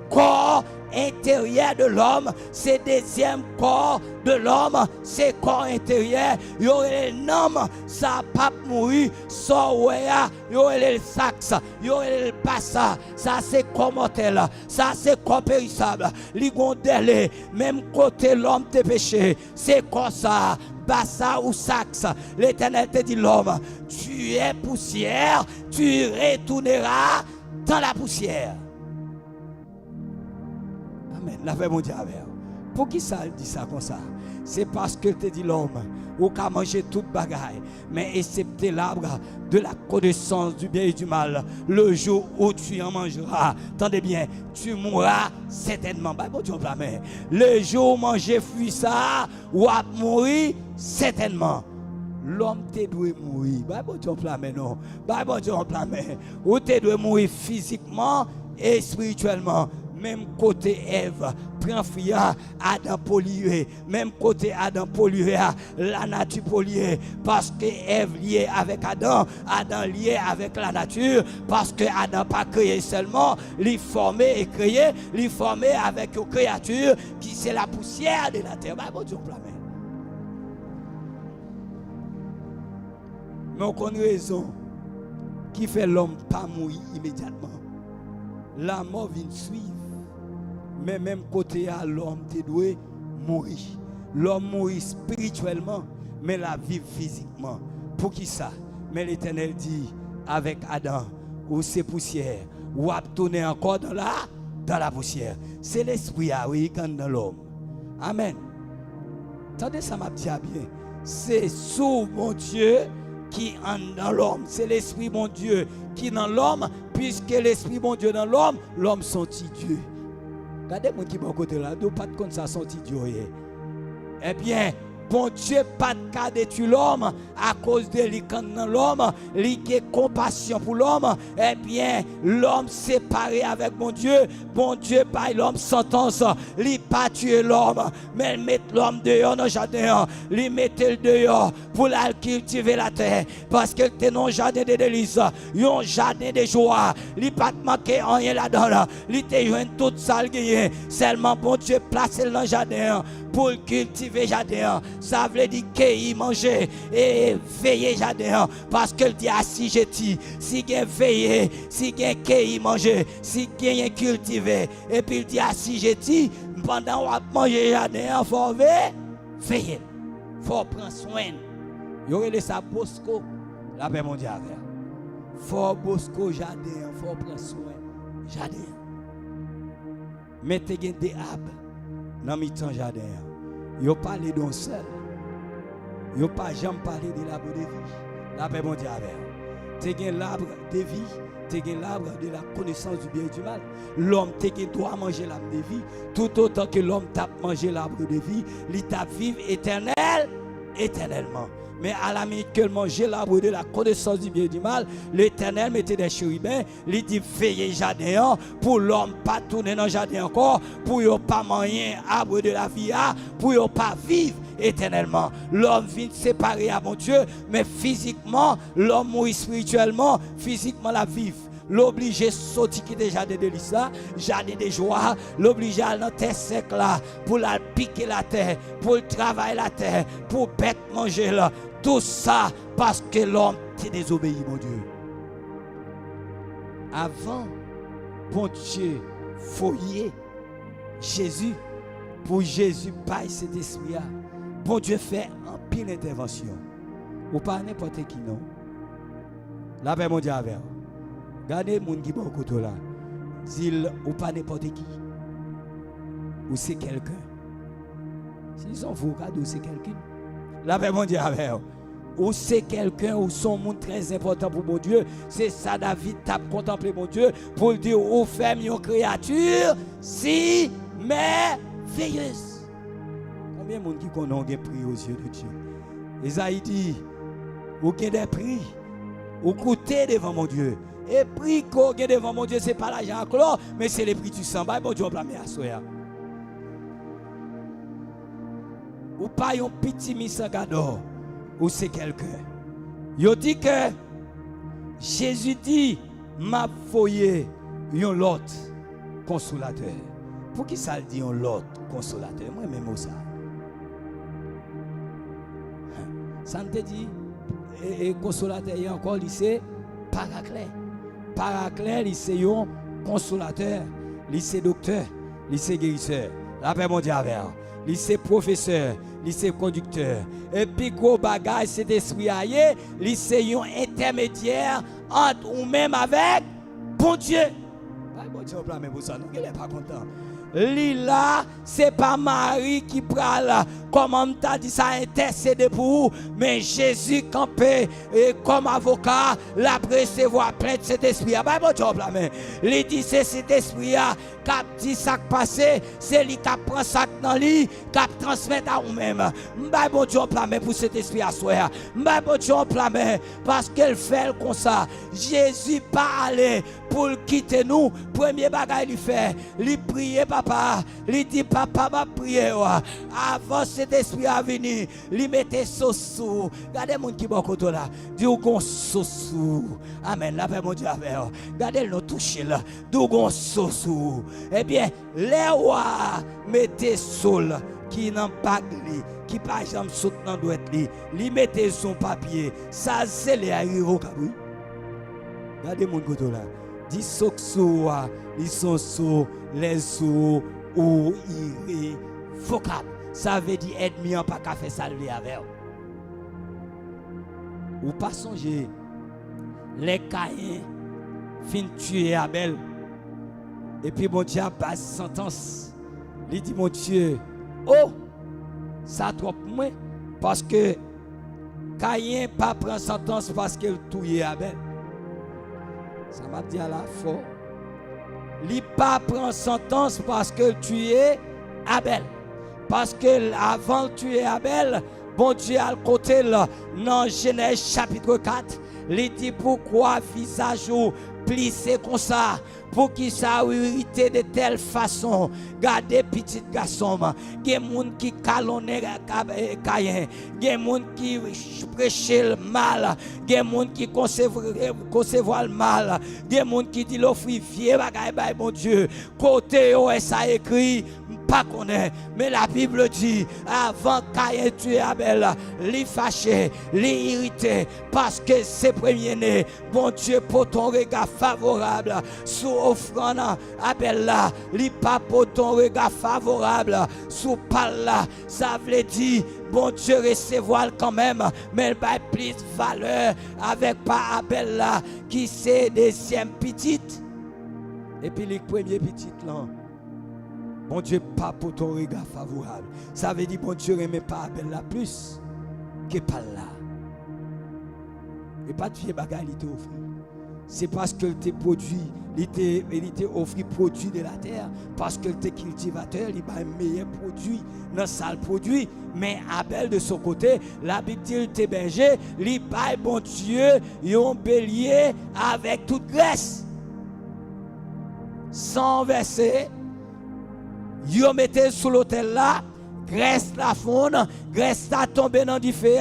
corps intérieur de l'homme, c'est deuxième corps de l'homme, c'est corps intérieur. Yo el homme, ça pas mourir, so wea, yo el sax, yo el passa, ça c'est corps mortel, ça c'est corps périssable. Li gondele, même côté l'homme te péché, c'est comme ça. Bassa ou sax, l'Éternel te dit l'homme, tu es poussière, tu retourneras dans la poussière. Amen. La paix mondiale. Pour qui ça dit ça comme ça? C'est parce que te dit l'homme, ou qu'à manger toute bagaille, mais excepté l'arbre de la connaissance du bien et du mal, le jour où tu en mangeras, attendez bien, tu mourras certainement. Bah, bon Dieu, le jour où manger fruit ça, ou à mourir certainement. L'homme te doit mourir. Bah, bon Dieu, non. Bah, bon Dieu, ou te doit mourir physiquement et spirituellement. Même côté Ève, prend fia, Adam pollué. Même côté Adam pollué, la nature polluée. Parce que Ève liée avec Adam, Adam lié avec la nature. Parce que Adam pas créé seulement, il formé et créé, il formé avec une créature qui c'est la poussière de la terre. Bah, bon Dieu, mais on connaît raison qui fait l'homme pas mourir immédiatement. La mort vient suivre. Mais même côté à l'homme te doit mourir. L'homme mourit spirituellement, mais la vie physiquement. Pour qui ça? Mais l'Éternel dit avec Adam, ou c'est poussière, ou à tourner encore dans la poussière. C'est l'esprit oui, quand dans l'homme. Amen. Attendez, ça m'a dit bien. C'est sous mon Dieu qui est dans l'homme. C'est l'esprit mon Dieu qui est dans l'homme, puisque l'esprit mon Dieu dans l'homme, l'homme sentit Dieu. Regardez mon qui est côté là, donc pas de compte ça senti Dieu. Eh bien, bon Dieu pas de cas de tuer l'homme à cause de lui quand dans l'homme, lui qui est compassion pour l'homme. Eh bien, l'homme séparé avec mon Dieu par l'homme sentence, lui pas tuer l'homme, mais il met l'homme dehors dans le jardin. Il met le dehors pour la cultiver la terre. Parce que c'est un jardin de délices, un jardin de joie. Il n'a pas manqué rien là-dedans. Il te joint tout ça le gagné. Seulement bon Dieu place dans le jardin pour cultiver le jardin. Ça veut dire qu'il manger et veiller le jardin. Parce que dit si je dis, si il veiller, si il manger, si il cultiver. Et puis il dit si je dis, pendant qu'on manger le jardin, il faut veiller. Il faut prendre soin. Il y aurait ça Bosco, la paix mondiale. Il faut Bosco jardin, il faut prendre soin jardin. Mettez des arbres dans le jardin. Yo parlé d'un seul. Yo pas jamais parlé de l'arbre de vie. La paix mondiale. Tu as l'arbre de vie, tu as l'arbre de la connaissance du bien et du mal. L'homme doit manger l'arbre de vie. Tout autant que l'homme tape manger l'arbre de vie, il tape vivre éternellement. Mais à la minute que manger l'arbre de la connaissance du bien et du mal, l'Éternel mettait des chérubins, il dit veillez jardin pour l'homme pas tourner dans le jardin encore, pour ne pas manger l'arbre de la vie, pour ne pas vivre éternellement. L'homme vient séparer à mon Dieu, mais physiquement, l'homme mourit spirituellement, physiquement la vivre. L'obliger sortir qui déjà de délices là, jardin de joie, l'obliger à dans terre sec là, pour la piquer la terre, pour travailler la terre, pour bête manger là. Tout ça parce que l'homme t'est désobéi, mon Dieu. Avant, bon Dieu, foyer Jésus, pour Jésus paye cet esprit. Bon Dieu fait un pile intervention. Ou pas n'importe qui non. La paix mondiale avec. Regardez les gens qui sont au côté là. Dis-le ou pas n'importe qui. Ou c'est quelqu'un. S'ils sont fous, regardez ou c'est quelqu'un. La paix mondiale avec. Ou c'est quelqu'un ou son monde très important pour mon Dieu. C'est ça David tape contempler mon Dieu pour dire ou femme une créature si merveilleuse. Combien de monde qui connaît des prix aux yeux de Dieu? Esaïe dit ou qu'il y a des prix ou coûter devant mon Dieu. Et prix qu'on a devant mon Dieu, ce n'est pas l'argent à clore, mais c'est le prix du sang. Bon Dieu, on va à soya. Ou pas un petit missangador, ou c'est quelqu'un. Il dit que Jésus dit, m'a foyé un lot consolateur. Pour qui ça dit un lot consolateur? Moi, même ça. Ça ne te dit, et consolateur, il y a encore lycée, paraclet. Paraclet, c'est un consolateur, lycée docteur, lycée guérisseur. La paix mondiale avec. Lycée professeur, lycée conducteur. Et puis gros bagage cet esprit aillé, lycée un intermédiaire entre ou même avec bon Dieu. Bon Dieu, on pour ça, nous n'est pas content. Lila, c'est pas Marie qui parle, comme on t'a dit ça intercédé pour vous, mais Jésus campé et comme avocat, la recevoir plein de cet esprit. Bon Dieu, il dit c'est cet esprit qui a dit ça qui passé, c'est lui qui prend ça dans lui, qui transmet à vous-même. Bon Dieu, pour cet esprit à soi. Bon Dieu, parce qu'elle fait comme ça. Jésus pas allé pour quitter nous. Premier bagage il fait, il prier papa, il dit papa va prier avant cet esprit à venir, il mettait sous. Regardez mon qui bon côté là, Dieu gon sous. Amen. La paix mon Dieu avec. Regardez le toucher là, Dieu gon sous. Eh bien, les rois mettez soul qui n'en pas qui pas jamais saute dans douette li mettez son papier, ça c'est les arrivaux kabri. Regardez mon côté là. Dis soxo, ils sont sous les sous ou irrévocables. Ça veut dire ennemi en pas qu'à faire ça avec. Ou pas songer les Caïns fin tuer Abel. Et puis mon Dieu passe sentence. Il dit mon Dieu, oh, ça trop moins parce que Caïn pas prend sentence parce qu'il tué Abel. Ça m'a dit à la fois. Il pas prend sentence parce que tué Abel. Parce que avant de tuer Abel, bon Dieu à le côté là, dans Genèse chapitre 4, Il dit pourquoi visage ou plissé comme ça, pour qui ça irrité de telle façon. Gardez petit garçon, il y a des gens qui calonnent Caïn, il y a des gens qui prêchent le mal, il y a des gens qui concevoir le mal, il y a des gens qui disent l'offre vieux bagaille mon Dieu. Côté ça écrit pas connaît, mais la Bible dit avant Caïn tuer Abel, il fâché, il irrité parce que c'est premier-né. Bon Dieu pour ton regard favorable sous offrande Abel là, il pas pour ton regard favorable sous parle là, ça veut dire bon Dieu recevoir quand même, mais il va plus valeur avec pas Abel là qui c'est deuxième petite et puis les premiers petites là. Bon Dieu, pas pour ton regard favorable. Ça veut dire, bon Dieu, n'aime pas Abel là plus que pas là. Et pas de vieux bagaille, il t'a offert. C'est parce que t'es produit, il t'a offert produit de la terre. Parce que t'es cultivateur, il a un meilleur produit, dans sale produit. Mais Abel, de son côté, la Bible dit, il t'est berger, il a bon Dieu, un bélier avec toute graisse. Sans verser. Yo mettez sous l'autel là, graisse la fonde, graisse la tombe dans du feu,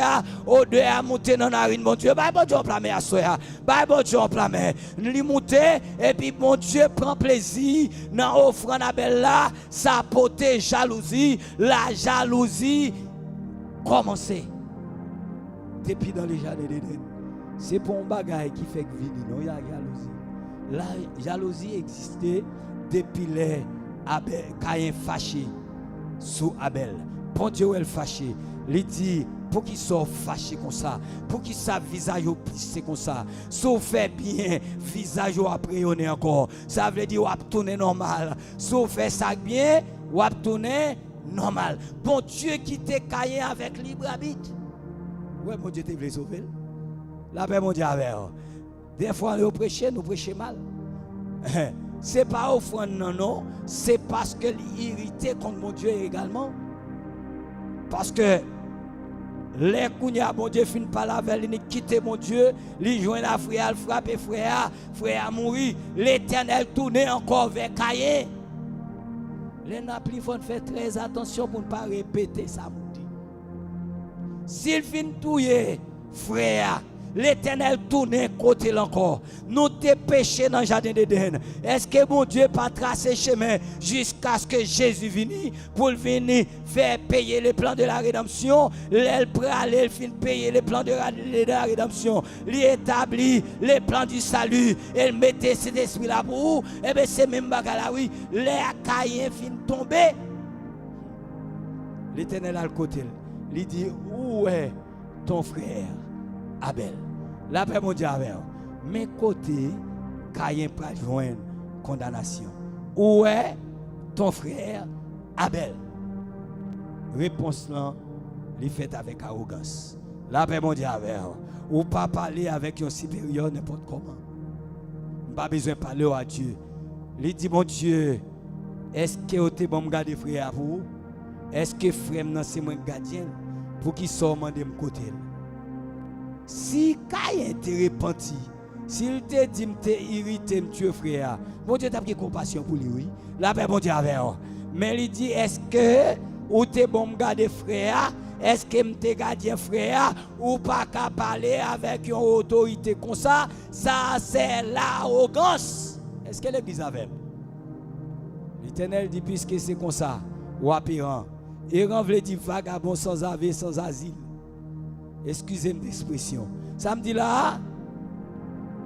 odeur a monté dans la narine, mon Dieu, bah bon Dieu en plein à soya, bah bon Dieu en plein mer, lui monter et puis mon Dieu prend plaisir dans offrande Abel là, ça porte jalousie, la jalousie commencer. Depuis dans les jardins d'Éden, c'est pour un bagage qui fait que vini, non, il y a jalousie. La jalousie existait depuis les Abel, Caïn fâché sous Abel. Bon Dieu, elle fâché. Il dit, pour qu'il soit fâché comme ça, pour qu'il soit visage plissé comme ça, sauf fait bien, visage après on est encore. Ça veut dire, on va tourner normal. Sauf fait ça bien, on va tourner normal. Bon Dieu qui t'a Caïn avec libre arbitre. Ouais, mon Dieu, tu veux sauver. La paix, mon Dieu, avec. Des fois, nous prêchons mal. C'est pas offrande non, c'est parce que l'irrité contre mon Dieu également. Parce que les kounya mon Dieu fin pas la veille, il quitte mon Dieu, il joint la frère, frappe frère mourir, l'Éternel tourne encore vers Caïn. Les naples font faire très attention pour ne pas répéter ça. S'il fin touyer frère, l'Éternel tourne côté encore. Nous te péché dans le jardin d'Éden. Est-ce que mon Dieu pas tracé chemin jusqu'à ce que Jésus vienne pour venir faire payer les plans de la rédemption? Il aller, il fin payer les plans de la rédemption. Il établit les plans du salut. Il mettait cet esprit là pour vous. Et bien c'est même bagarre oui. Les Caïn fin tomber. L'Éternel à le côté. Il dit où est ton frère Abel? La paix mon Dieu avec. Mais côté, Caïn pas joindre condamnation. Où est ton frère Abel? Réponse là, il fait avec arrogance. La paix mon Dieu avec. Ou pas parler avec un supérieur n'importe comment. Pas besoin de parler à Dieu. Il dit mon Dieu, est-ce que tu es bon garder frère pour vous? Est-ce que frère c'est mon gardien pour qu'il sorte de mon côté? Si Caïn te repenti, s'il te dit que tu irrité, tu frère, mon Dieu t'a pris compassion pour lui, oui. La paix, mon Dieu, avec. Mais il dit, est-ce que ou t'es bon me garder frère? Est-ce que m'te gardien frère? Ou pas qu'à parler avec une autorité comme ça? Ça, c'est l'arrogance. Est-ce que l'église avait? L'Éternel dit, puisque c'est comme ça, ou apparent. Et veut dire vagabond sans avis, sans asile. Excusez-moi d'expression. Ça me dit là,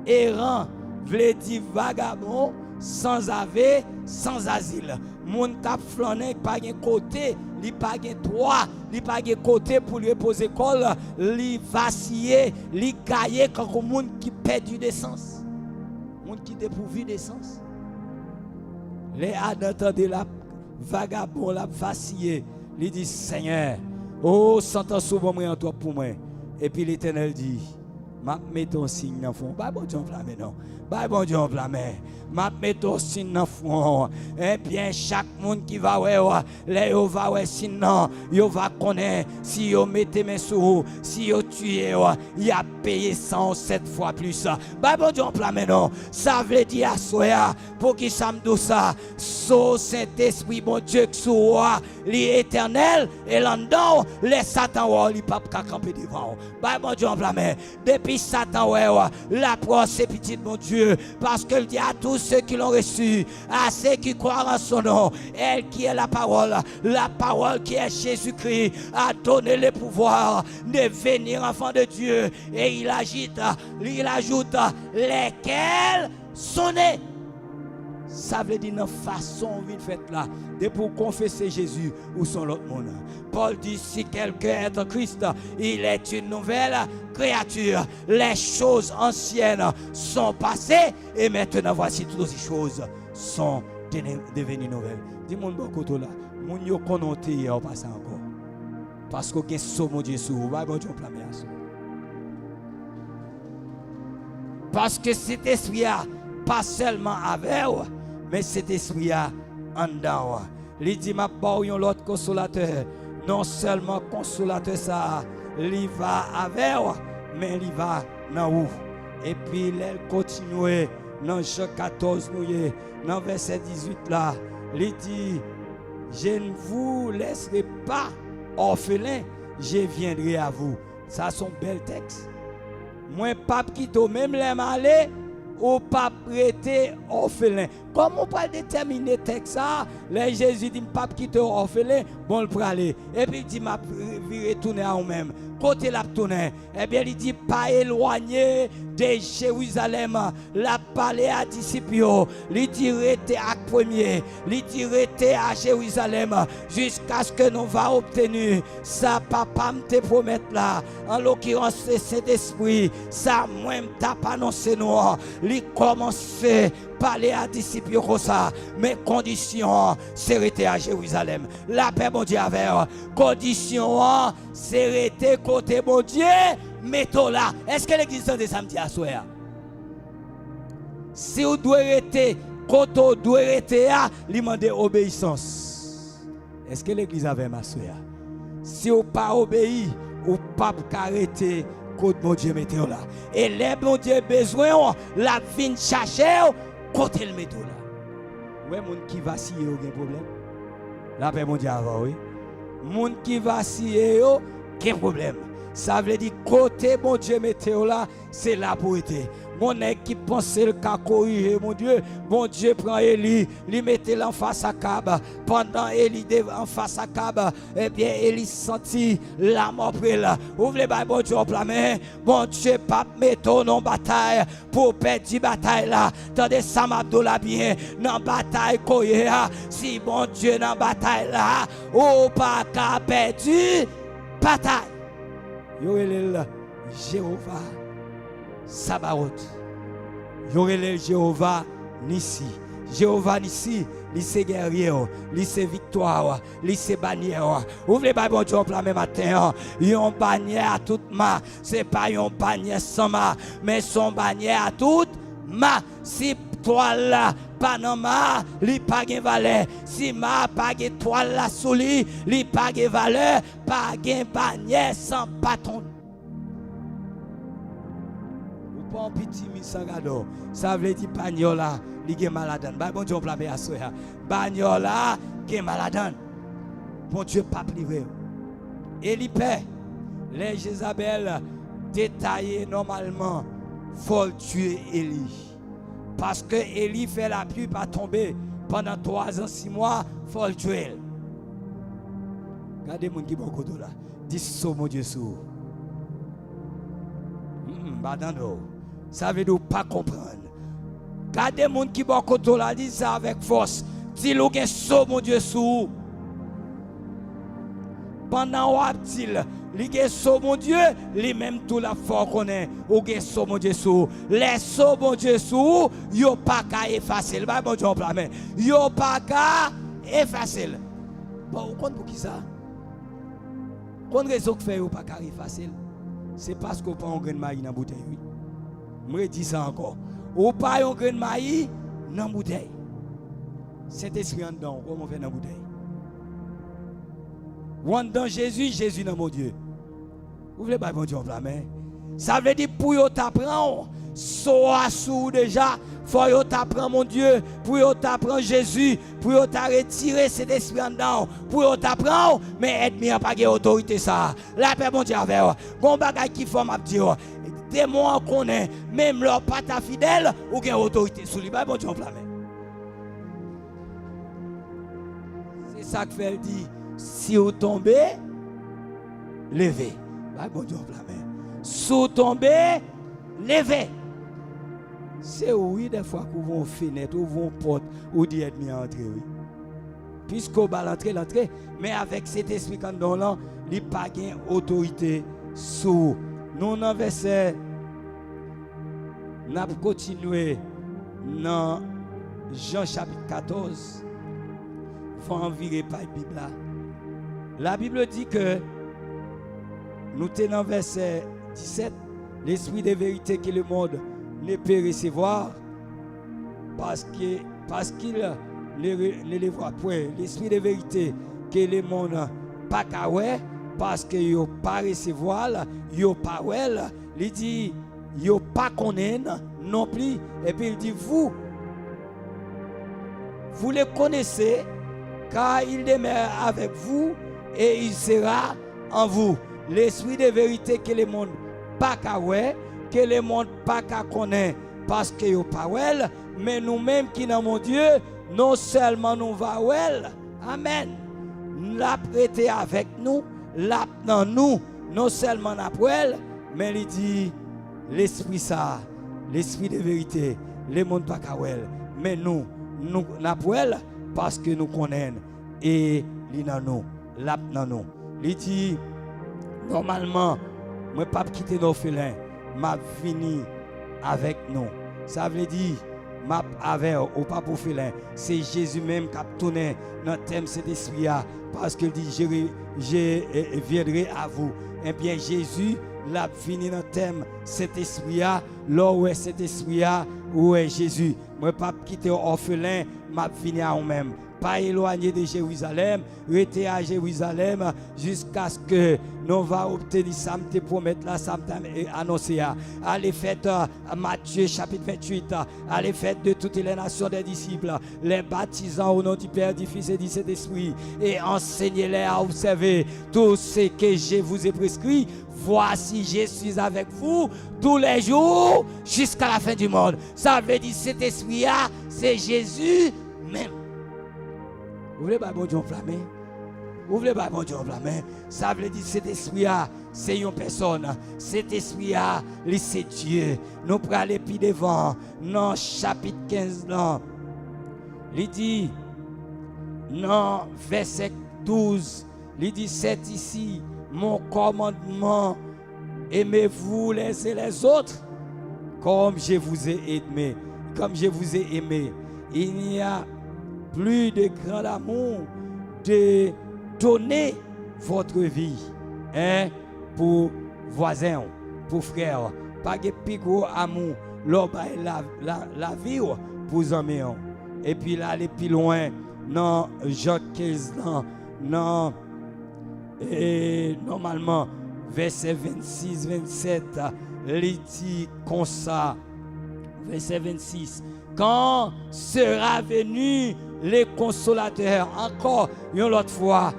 errant, veut dire vagabond, sans ave, sans asile. Moun kap flâner pas gen côté, li pas gen droit, li pas gen côté pour lui poser col, li vaciller, li gailler quand moun qui perdu d'essence. Moun qui dépourvu d'essence. Les adentants de la vagabond la vaciller, li dit Seigneur, oh, s'entend souvent moi en toi pour moi. Et puis l'Éternel dit, m'a mis ton signe dans fond. Bah bon Dieu enflammé non. Bah bon Dieu enflammé. M'a mis ton signe dans fond. Et bien chaque monde qui va ouais les yo va ouais sinon yo va connaître si yo mettez mes sous, si yo tué il a payé 107 fois plus. Bah bon Dieu enflammé non. Ça veut dire à soya pour qui ça me dit ça. So Saint-Esprit bon Dieu que soit l'éternel et là-dedans les Satan li pas camper devant. Bah bon Dieu enflammé. Depuis Satan la proie c'est petit mon Dieu parce qu'il dit à tous ceux qui l'ont reçu, à ceux qui croient en son nom, elle qui est la parole qui est Jésus-Christ a donné le pouvoir de venir enfant de Dieu et il ajoute lesquels sont nés. Ça veut dire une façon de faire là, de pour confesser Jésus ou son l'autre monde. Paul dit si quelqu'un est en Christ, il est une nouvelle créature. Les choses anciennes sont passées et maintenant voici toutes les choses sont devenues nouvelles. Dis-moi bon côté là, mon yo connaît hier passe encore. Parce que gen so mon Dieu sous, va bon Dieu plamer à ça. Parce que cet esprit pas seulement avec vous, mais cet esprit en dedans. Il dit m'a pas l'autre consolateur, non seulement consolateur ça, il va avec vous, mais il va dans vous. Et puis il continue dans Jean 14 dans verset 18 là, il dit je ne vous laisserai pas orphelin, je viendrai à vous. Ça c'est un bel texte. Moi pas quitter même les malais ou pas prêter orphelin. Comment on peut déterminer texte ça? Les Jésus dit pas quitter orphelin, bon le praler. Et puis il dit m'a retourner à vous-même. Côté la tourner. Eh bien il dit pas éloigner de Jérusalem, la parler à disciples. Il dit rester à premier, il dit rester à Jérusalem jusqu'à ce que nous va obtenir ça papa me te promettre là. En l'occurrence c'est Saint-Esprit, ça moi t'a pas annoncé nous. Il commence parler à disciples comme ça, mais condition c'est rester à Jérusalem. La paix mon Dieu avec condition c'est rester côté mon Dieu, mettons là. Est-ce que l'église de samedi à soir? Si vous devez rester côté vous devez rester à demander obéissance. Est-ce que l'église avait ma soeur? Si vous pas obéi, ou pas arrêter côté mon Dieu mettons là. Et les bon Dieu besoin la vie chercher côté le métaux là. Ouais, moun qui vacille yo gen problème. La paix mon Dieu avant oui. Moun qui vacille yo gen problème. Ça veut dire côté mon Dieu météo là, c'est là pour être. Mon qui pense le cas corriger mon Dieu prend Élie, lui mettait en face à Cab. Pendant Élie en face à Cab, eh bien Élie sentit la mort près là. Ouvre les bails bon Dieu en plein main. Bon Dieu pas mettre en bataille pour perdre la bataille là. Tandis ça m'abdoula bien dans bataille koye. Si bon Dieu dans bataille là, ou pas qu'à perdu bataille. Yorel Jéhovah Sabaoth. Yorel Jéhovah Nissi. Jéhovah Nissi, lycée guerrier, lycée victoire, lycée bannière. Ouvrez les Bibles en plein matin. Yon bannière à toute ma. C'est pas yon bannière sans ma, mais son bannière à toute ma. Si toile là, pas dans ma, li pas gen valeur. Si ma pas gen toile là sous li pas gen valeur. Pas gen bannière sans patron. Ou pas un petit misangado. Ça veut dire bagnola, li gen maladan. Ba bon Dieu on plamer à soya. Bagnola gen maladan. Bon Dieu pas livré. Et li paix. Les Jézabel détaillé normalement faut tuer Élie. Parce que Élie fait la pluie pas tomber pendant 3 ans, 6 mois, faut le tuer. Regardez mon qui bon côté là. Dis so mon Dieu sous. Ça veut dire pas comprendre. Regardez mon qui bon côté là, dis ça avec force. Dis le gen so mon Dieu sous. Pendant wap-til, li gen so mon Dieu, li même tout la fort connaît, ou gen so mon Dieu sous. Les so mon Dieu sous, yo pas ka effacer. Ba bon Dieu en plein main. Yo pas ka effacer. Bon, ou compte pour qui ça? Qu'on raison que fait yo pas ka effacer? c'est parce qu'on pas un grain de maïs dans la bouteille. Oui. Je dis ça encore. Ou pas un grain de maïs dans la bouteille. Cet esprit en dedans, comment on fait dans la bouteille? Ou en dedans Jésus, Jésus dans mon Dieu. Vous voulez pas bon Dieu en plein main? Ça veut dire pour vous t'apprendre, soit sous déjà, faut vous t'apprendre mon Dieu, pour vous t'apprendre Jésus, pour vous retirer cet esprit en dedans, pour vous t'apprendre, mais ennemi n'a pas d'autorité ça. La paix bon Dieu avec vous. Bon bagage qui faut m'a dire, démon connaît, même leur pas ta fidèle, ou gain autorité sur lui, bon Dieu en plein main. C'est ça que fait dit, si vous tombez, levez. Bon Dieu en plein main. Si vous tombez, levez. C'est oui des fois que vous fenêtre, ou vous porte, ou dit ennemi à entrer, oui. Puisqu'on va l'entrer, mais avec cet esprit quand dans là, il n'y a pas d'autorité sur nous. Dans verset, nous allons continuer dans Jean chapitre 14. Il faut en virer par la Bible là. La Bible dit que nous sommes dans verset 17, l'esprit de vérité que le monde ne peut recevoir parce qu'il ne le voit point. L'esprit de vérité que le monde pas qu'à parce qu'il n'a pas recevoir, il n'a pas well, il dit il n'a pas connaître non plus. Et puis il dit vous les connaissez car il demeure avec vous et il sera en vous. L'esprit de vérité que le monde pas qu'à que le monde pas qu'à connaître parce que yo pas well, mais nous-mêmes qui dans mon Dieu, non seulement nous va well, amen. L'a prêté avec nous, l'a dans nous, non seulement n'a well, mais il dit l'esprit ça, l'esprit de vérité, le monde pas qu'à well, mais nous n'a well parce que nous connaissons et il dans nous, l'a dans nous. Il dit normalement, moi pas quitter nos félins, m'a fini avec nous. Ça veut dire m'a avec ou pas pour félin. C'est Jésus même qui a tourné dans le thème cet esprit parce qu'il dit je viendrai à vous. Et bien Jésus l'a fini dans le thème cet esprit là, là où est cet esprit là, où est Jésus. Moi pas quitter orphelin, m'a fini à vous-même. Pas éloigné de Jérusalem, rester à Jérusalem jusqu'à ce que nous va obtenir ça me promettre là, ça me annoncé. Allez faites Matthieu chapitre 28, allez faites de toutes les nations des disciples, les baptisant au nom du Père, du Fils et du Saint-Esprit, et enseignez-les à observer tout ce que je vous ai prescrit. Voici, je suis avec vous tous les jours jusqu'à la fin du monde. Ça veut dire cet esprit-là, c'est Jésus même. Vous voulez pas bon Dieu enflammé? Vous voulez pas bon Dieu enflammé? Ça veut dire cet esprit-là, c'est une personne. Cet esprit-là, c'est Dieu. Nous prenons aller plus devant. Dans chapitre 15, là, il dit, dans verset 12, il dit, c'est ici mon commandement. Aimez-vous les uns et les autres comme je vous ai aimé. Comme je vous ai aimé. Il n'y a plus de grand amour de donner votre vie pour voisins, pour frères. Pas de plus gros amour, la vie pour amis. Et puis là, aller plus loin, dans Jean 15, non, et normalement, verset 26, 27, il dit comme ça, verset 26, quand sera venu les consolateurs, encore une autre fois,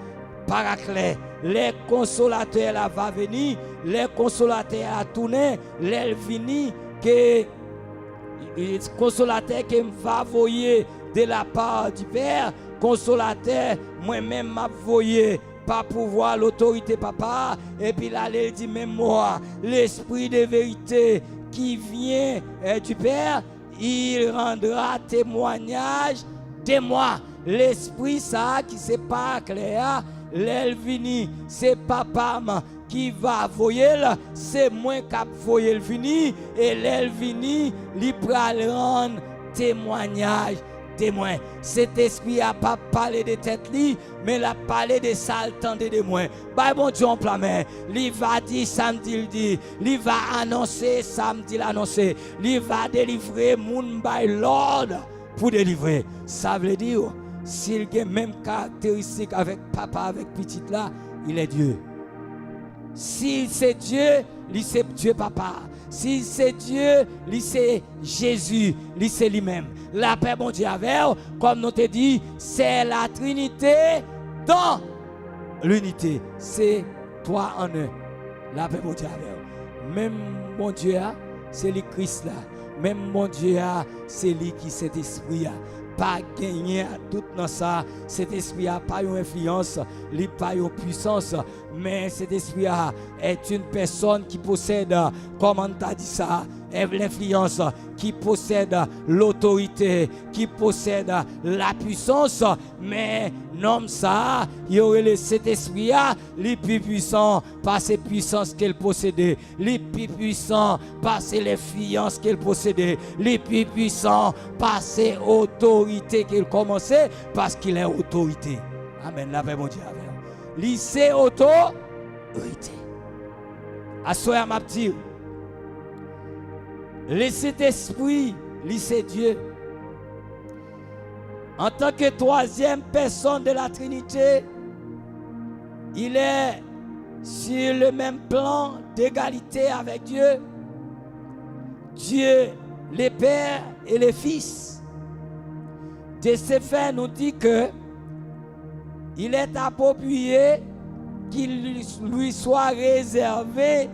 Paraclet, les consolateurs là va venir, les consolateurs à tourner, les venir que les consolateurs qui va voyer de la part du Père, consolateur, moi-même m'a voyé par pouvoir l'autorité papa, et puis là il dit même moi, l'esprit de vérité qui vient du Père, il rendra témoignage de moi. L'esprit ça qui c'est pas clair, l'elvini, c'est papa qui va voyer, c'est moi qui voyer le vini, et l'elvini, il va rendre témoignage témoin. Cet esprit a pas parlé de tête li, mais il a parlé de ça, le temps de témoin. Bah bon Dieu en plein main. Il va dire samedi il dit, il va annoncer samedi l'annoncer, il va délivrer moun by l'ordre pour délivrer. Ça veut dire s'il a même caractéristique avec papa avec petite là, il est Dieu. Si c'est Dieu, il c'est Dieu papa. Si c'est Dieu, il c'est Jésus, il c'est lui-même. La paix, bon Dieu, avec, comme nous te dit, c'est la Trinité dans l'unité. C'est toi en un. La paix, bon Dieu, avec. Même mon Dieu, c'est le Christ là. Même mon Dieu, c'est lui qui cet esprit. Pas gagner tout dans ça. Cet esprit n'a pas une influence, il n'a pas une puissance, mais cet esprit est une personne qui possède, comment tu as dit ça, l'influence, qui possède l'autorité, qui possède la puissance, mais non ça, il y aurait cet esprit le plus puissant par ses puissances qu'elle possédait, le plus puissant par ses l'influence qu'elle possédait, le plus puissant par ses autorités qu'elle commençait, parce qu'il est autorité. Amen. La paix, mon Dieu. Lycée autorité. À soi, m'a dit, le Saint-Esprit, c'est Dieu. En tant que troisième personne de la Trinité, il est sur le même plan d'égalité avec Dieu. Dieu, le Père et le Fils. De ce fait, nous dit que il est approprié qu'il lui soit réservé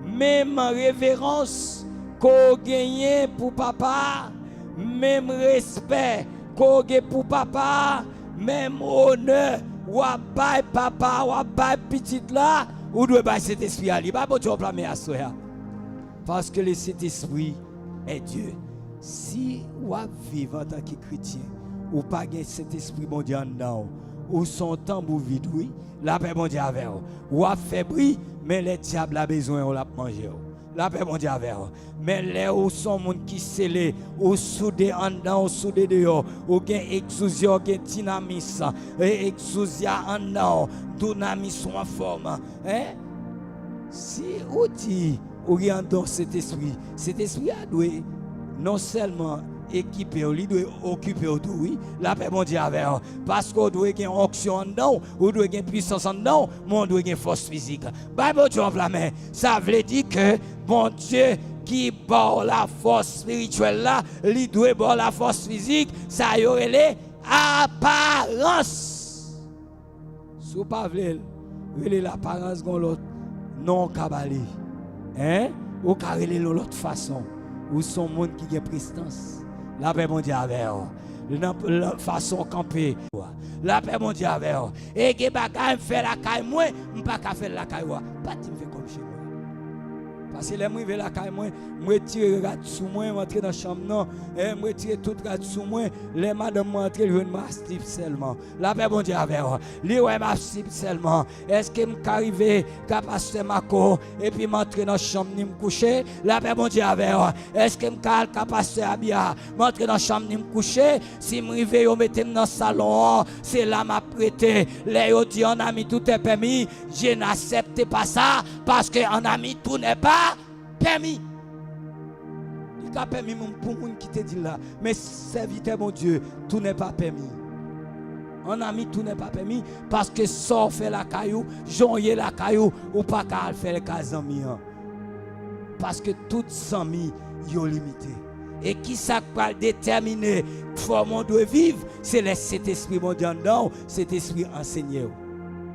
même révérence qu'on gagne pour papa, même respect qu'on gagne pour papa, même honneur ou à bail papa ou à bail petite là, ou doit bail cet esprit à lui. Pas bon Dieu blâmer à soi. Parce que le Saint-Esprit est Dieu. Si ou à vivre en tant que chrétien, ou pas gagner cet esprit bon Dieu en dedans, ou son temps pour vide, oui, la paix bon Dieu avec vous. Ou à faibli, mais les diables a besoin on l'a manger. La paix bon Dieu avec vous. Mais les ou sont monde qui scellé, ou soudé en dedans, ou soudé dehors, ou gen exousia, ou gen dynamis, et exousia en dedans, dynamis en forme. Hein? Si ou dit, ou rien dans cet esprit a doué non seulement équipé, il doit occuper tout, oui, la paix, mon Dieu, avec parce qu'on doit avoir une onction en dedans, on doit avoir une puissance en dedans, mais on doit avoir une force physique. Bible Dieu en la main, ça veut dire que mon Dieu qui bat la force spirituelle là, il doit avoir la force physique, ça y aurait les apparences. Si vous ne pouvez pas l'apparence de l'autre, non cabalé, hein, ou carré de l'autre façon, ou son monde qui a prestance. La paix mon Dieu avec la façon camper. La paix mon Dieu avec et que bagay fait la caille moi, pas qu'à faire la caille pas me fait comme chez moi. Parce que les moi la caille moi tirer rat sous moi, entrer dans chambre non, et moi tirer tout rat sous moi, les madame entrer le mastiff seulement. La paix mon Dieu avec li ouais mastiff seulement. Est-ce que me arriver capacité Mako et puis m'entrer dans chambre ni me coucher? La paix mon Dieu avec est-ce que me capacité Abia m'entrer dans chambre ni me coucher? Si me rive yo mettez dans salon, c'est là m'a prêté. Les yo dit en ami tout est permis, je n'accepte pas ça parce que en ami tout n'est pas permis. Il a permis pour les gens qui te dit là. Mais serviteur mon Dieu, tout n'est pas permis. En ami, tout n'est pas permis. Parce que sort fait la caillou, jonyer la caillou, ou pas qu'à faire le cas amis. Parce que toutes amis, sont limité. Et qui ça va déterminer comment on doit vivre, c'est cet esprit mon Dieu dedans, cet esprit enseigné.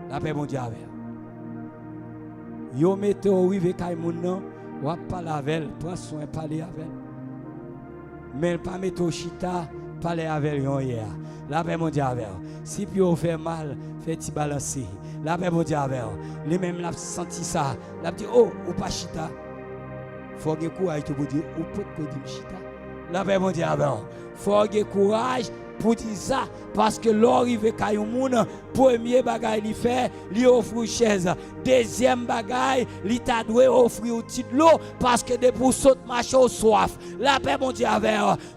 La paix mon Dieu avec. Yo mettez au rive kay moun nan, ou parler avec elle, prends soin parler avec elle. Mais pas mettre au chita, parler avec yon hier. La paix mon Dieu avec. Si puis on fait mal, fait-il balancer. La paix mon Dieu avec. Les mêmes l'a senti ça. L'a dit oh, ou pas chita. Faut que courage pour dire ou peut que dire chita. La paix mon Dieu avec. Faut que courage pour dire ça parce que l'arrivée caillou moun premier bagage il fait lui offre chaise deuxième bagage il t'a doué offrir un petit l'eau parce que des pour saute marcher au soif la paix mon Dieu avec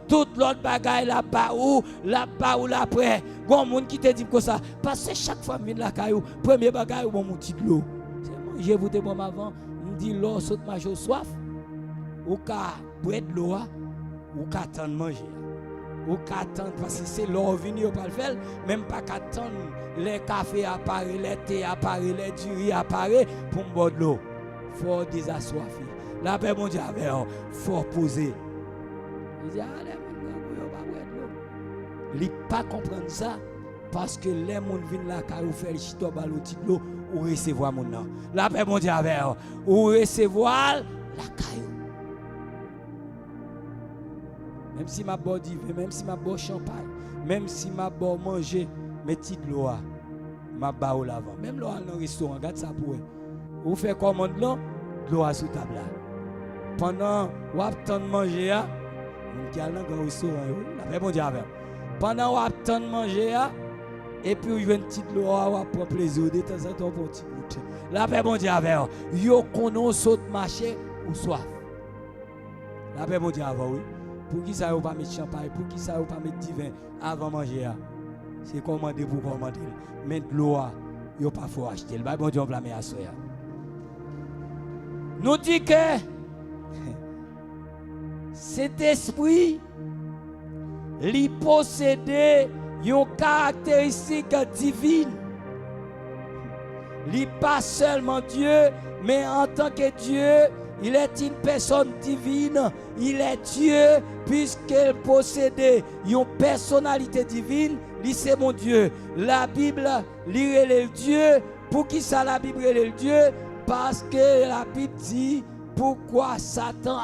tout l'autre bagage là bas ou après gon moun qui te dit comme ça parce que chaque fois vient la caillou premier bagage bon mon petit l'eau c'est manger vous te bon avant me dit l'eau saute marcher au soif ou ka boire de l'eau ou ka attendre manger ou qu'attendre parce que c'est l'heure venue pas le faire même pas qu'attendre les cafés apparaît les thé apparaît les du riz apparaît pour boire de l'eau faut désassoifer la paix mon Dieu avec faut poser il dit allez mon pas boire de l'eau il pas comprendre ça parce que les monde viennent là car ou faire chito ballon petit l'eau ou recevoir mon nom la paix mon Dieu avec ou recevoir la caillou. Même si ma bois divin, même si ma bois champagne, même si ma bois manger, mes petites lois, ma bois au lavant. Même l'eau dans le restaurant, regarde ça pour vous. Vous faites commande là, l'eau sous table là. Pendant vous attendez manger, vous allez dans le restaurant, la paix mon Dieu avec. Pendant vous attendez manger, et puis vous avez une petite loi, vous prend plaisir de temps en temps pour petit goûter. La paix mon Dieu avec. Vous connaissez saute marché ou soif. La paix mon Dieu avec, oui. Pour qui ça ne pas mettre champagne, pour qui ça ne pas mettre divin avant de manger. C'est commander pour commander. Mais de l'eau, il n'y a pas faut acheter. Le bon Dieu va blâmer à soi. Nous dit que cet esprit, il possède une caractéristique divine. Il n'est pas seulement Dieu, mais en tant que Dieu, il est une personne divine, il est Dieu, puisqu'il possède une personnalité divine, il c'est mon Dieu. La Bible, il est Dieu. Pour qui ça la Bible est le Dieu? Parce que la Bible dit, pourquoi Satan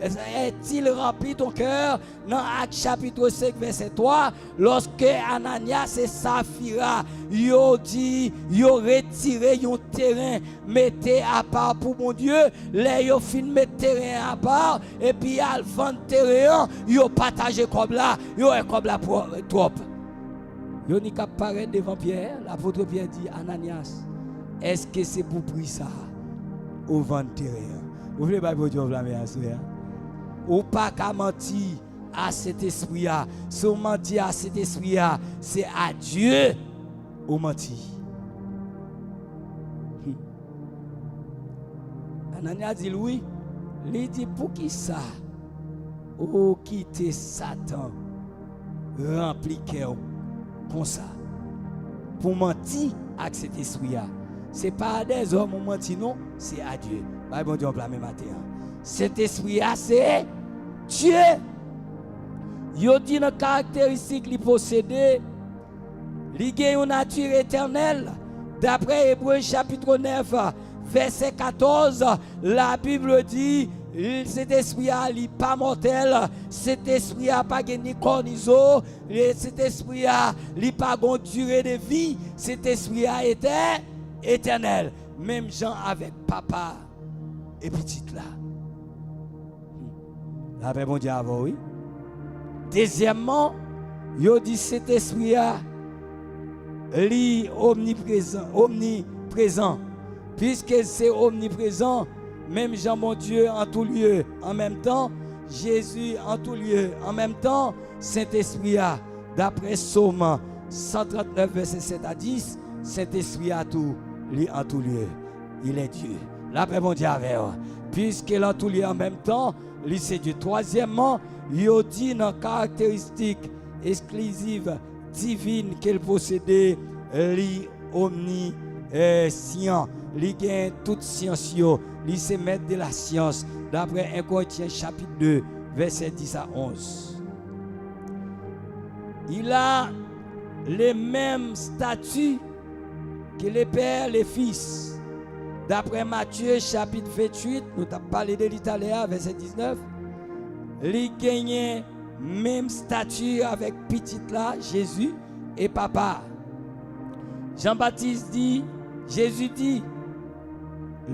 est-il rempli ton cœur? Dans Actes chapitre 5 verset 3, lorsque Ananias et Saphira yo dit yo retiré un terrain mettez à part pour mon Dieu, les yo fin mettre terrain à part et puis al vendre terrain yo partager comme là, yo est comme là trop. Yo ni cap paraître devant Pierre, l'apôtre Pierre dit Ananias, est-ce que c'est pour prix ça ou vendre terrain? Vous voulez pas pour Dieu blâmer à ça? Ou pas qu'à mentir à cet esprit-là. Si on mentit à cet esprit-là, c'est à Dieu ou mentir. Ananias dit oui. Il dit pour qui ça? Ou quitter Satan rempli cœur comme ça. Pour mentir à cet esprit-là. Ce n'est pas à des hommes qui mentent, non, c'est à Dieu. Bon Dieu, on blâme matin. Cet esprit-là, c'est Dieu. Il dit une caractéristique qu'il possède. Il a une nature éternelle. D'après Hébreux chapitre 9, verset 14, la Bible dit cet esprit-là n'est pas mortel. Cet esprit-là n'a pas ni corps ni os. Cet esprit-là n'a pas de durée de vie. Cet esprit-là était éternel. Même gens avec papa et petite là. La paix mon Dieu avant, oui. Deuxièmement, il dit cet esprit-là est omniprésent. Puisque c'est omniprésent, même Jean mon Dieu en tout lieu, en même temps, Jésus en tout lieu, en même temps, Saint-Esprit-là, d'après Psaume 139, verset 7 à 10, Saint-Esprit a tout, lui en tout lieu. Il est Dieu. La paix mon Dieu avec eux. Puisqu'il en tout lieu en même temps, lui c'est Dieu. Troisièmement, il dit une caractéristique exclusive, divine qu'il possédait, lui omniscient, lui gagne toute science, lui c'est maître de la science. D'après 1 Corinthiens chapitre 2, verset 10 à 11. Il a les mêmes statuts que les pères, les fils. D'après Matthieu chapitre 28, nous avons parlé de l'Italien, verset 19. Il gagne même statut avec petit là, Jésus et papa. Jean-Baptiste dit, Jésus dit,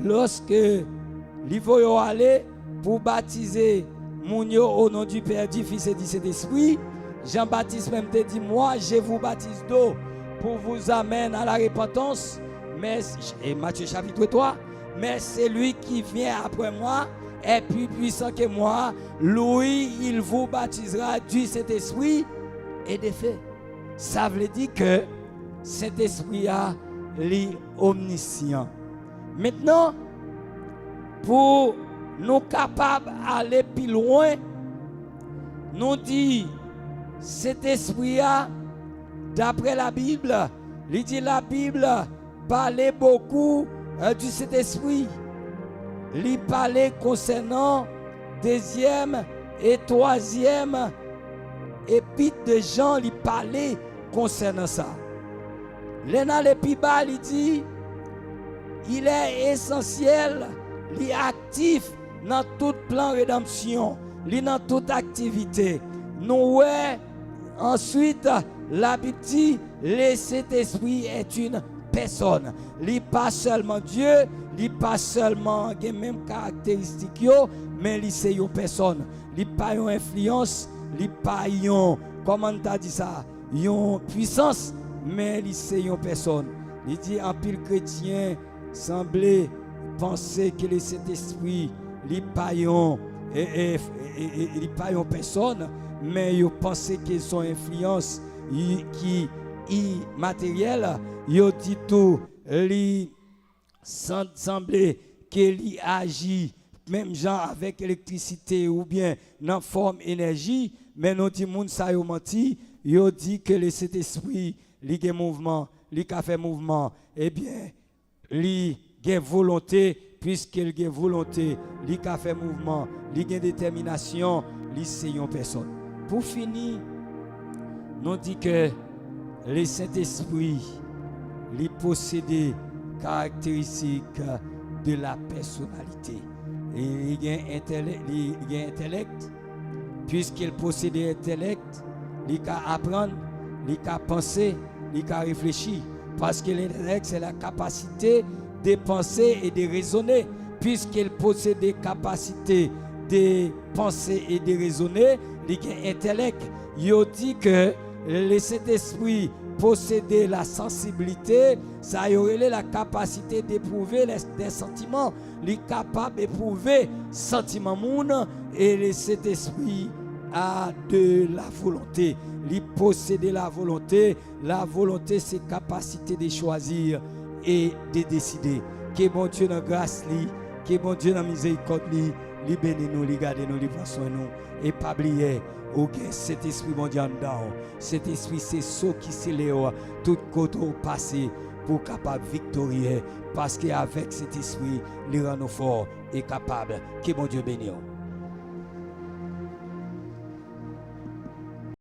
lorsque il faut aller pour baptiser mon au nom du Père, du Fils et du Saint-Esprit, Jean-Baptiste même te dit, moi je vous baptise d'eau pour vous amener à la repentance. Mais, et Matthieu chapitre 3, mais celui qui vient après moi est plus puissant que moi. Lui, il vous baptisera du Saint-Esprit et des feux. Ça veut dire que Saint-Esprit a l'omniscient. Maintenant, pour nous capables d'aller plus loin, nous dit cet esprit a, d'après la Bible, il dit la Bible parlait beaucoup du Saint-Esprit. Il parlait concernant deuxième et troisième épître de Jean, il parlait concernant ça. L'un les plus bas, il dit il est essentiel, il est actif dans tout plan de rédemption, il est dans toute activité. Nous, ensuite, la Bible dit le Saint-Esprit est une personne. Il n'est pas seulement Dieu, il n'est pas seulement les mêmes caractéristiques, mais il est une personne. Il n'est pas une influence, il n'est pas une, comment tu as dit ça, une puissance, mais il est une personne. Il dit en pile chrétien semblait penser que le Saint-Esprit n'est pas une personne, mais il pensait que son influence qui est matérielle, il dit tout, il semblait qu'il agit même genre avec électricité ou bien dans forme énergie, mais nous dit moun sa yo menti, il dit que le Saint-Esprit il a mouvement, il a fait mouvement, eh bien il a volonté, puisqu'il a volonté, il a fait mouvement, il a détermination, il c'est une personne. Pour finir, nous dit que le Saint-Esprit il possède des caractéristiques de la personnalité. Et il a un intellect, puisqu'il possède l'intellect, il peut apprendre, il peut penser, il peut réfléchir. Parce que l'intellect, c'est la capacité de penser et de raisonner. Puisqu'il possède des capacités de penser et de raisonner, il a un intellect. Il dit que le Saint-Esprit posséder la sensibilité, ça y aurait la capacité d'éprouver des sentiments, les capable d'éprouver sentiments moun, et le Saint-Esprit a de la volonté, il possède la volonté c'est capacité de choisir et de décider. Que bon Dieu dans grâce li, que bon Dieu dans miséricorde li bénit nous, li garde nous, li prend soin nous, et pas oublier ok, cet esprit mondial dedans, cet esprit c'est ce qui s'élève tout côté au passé pour capable victorieux, parce qu'avec cet esprit, il rend nous forts et capables. Que bon Dieu bénisse.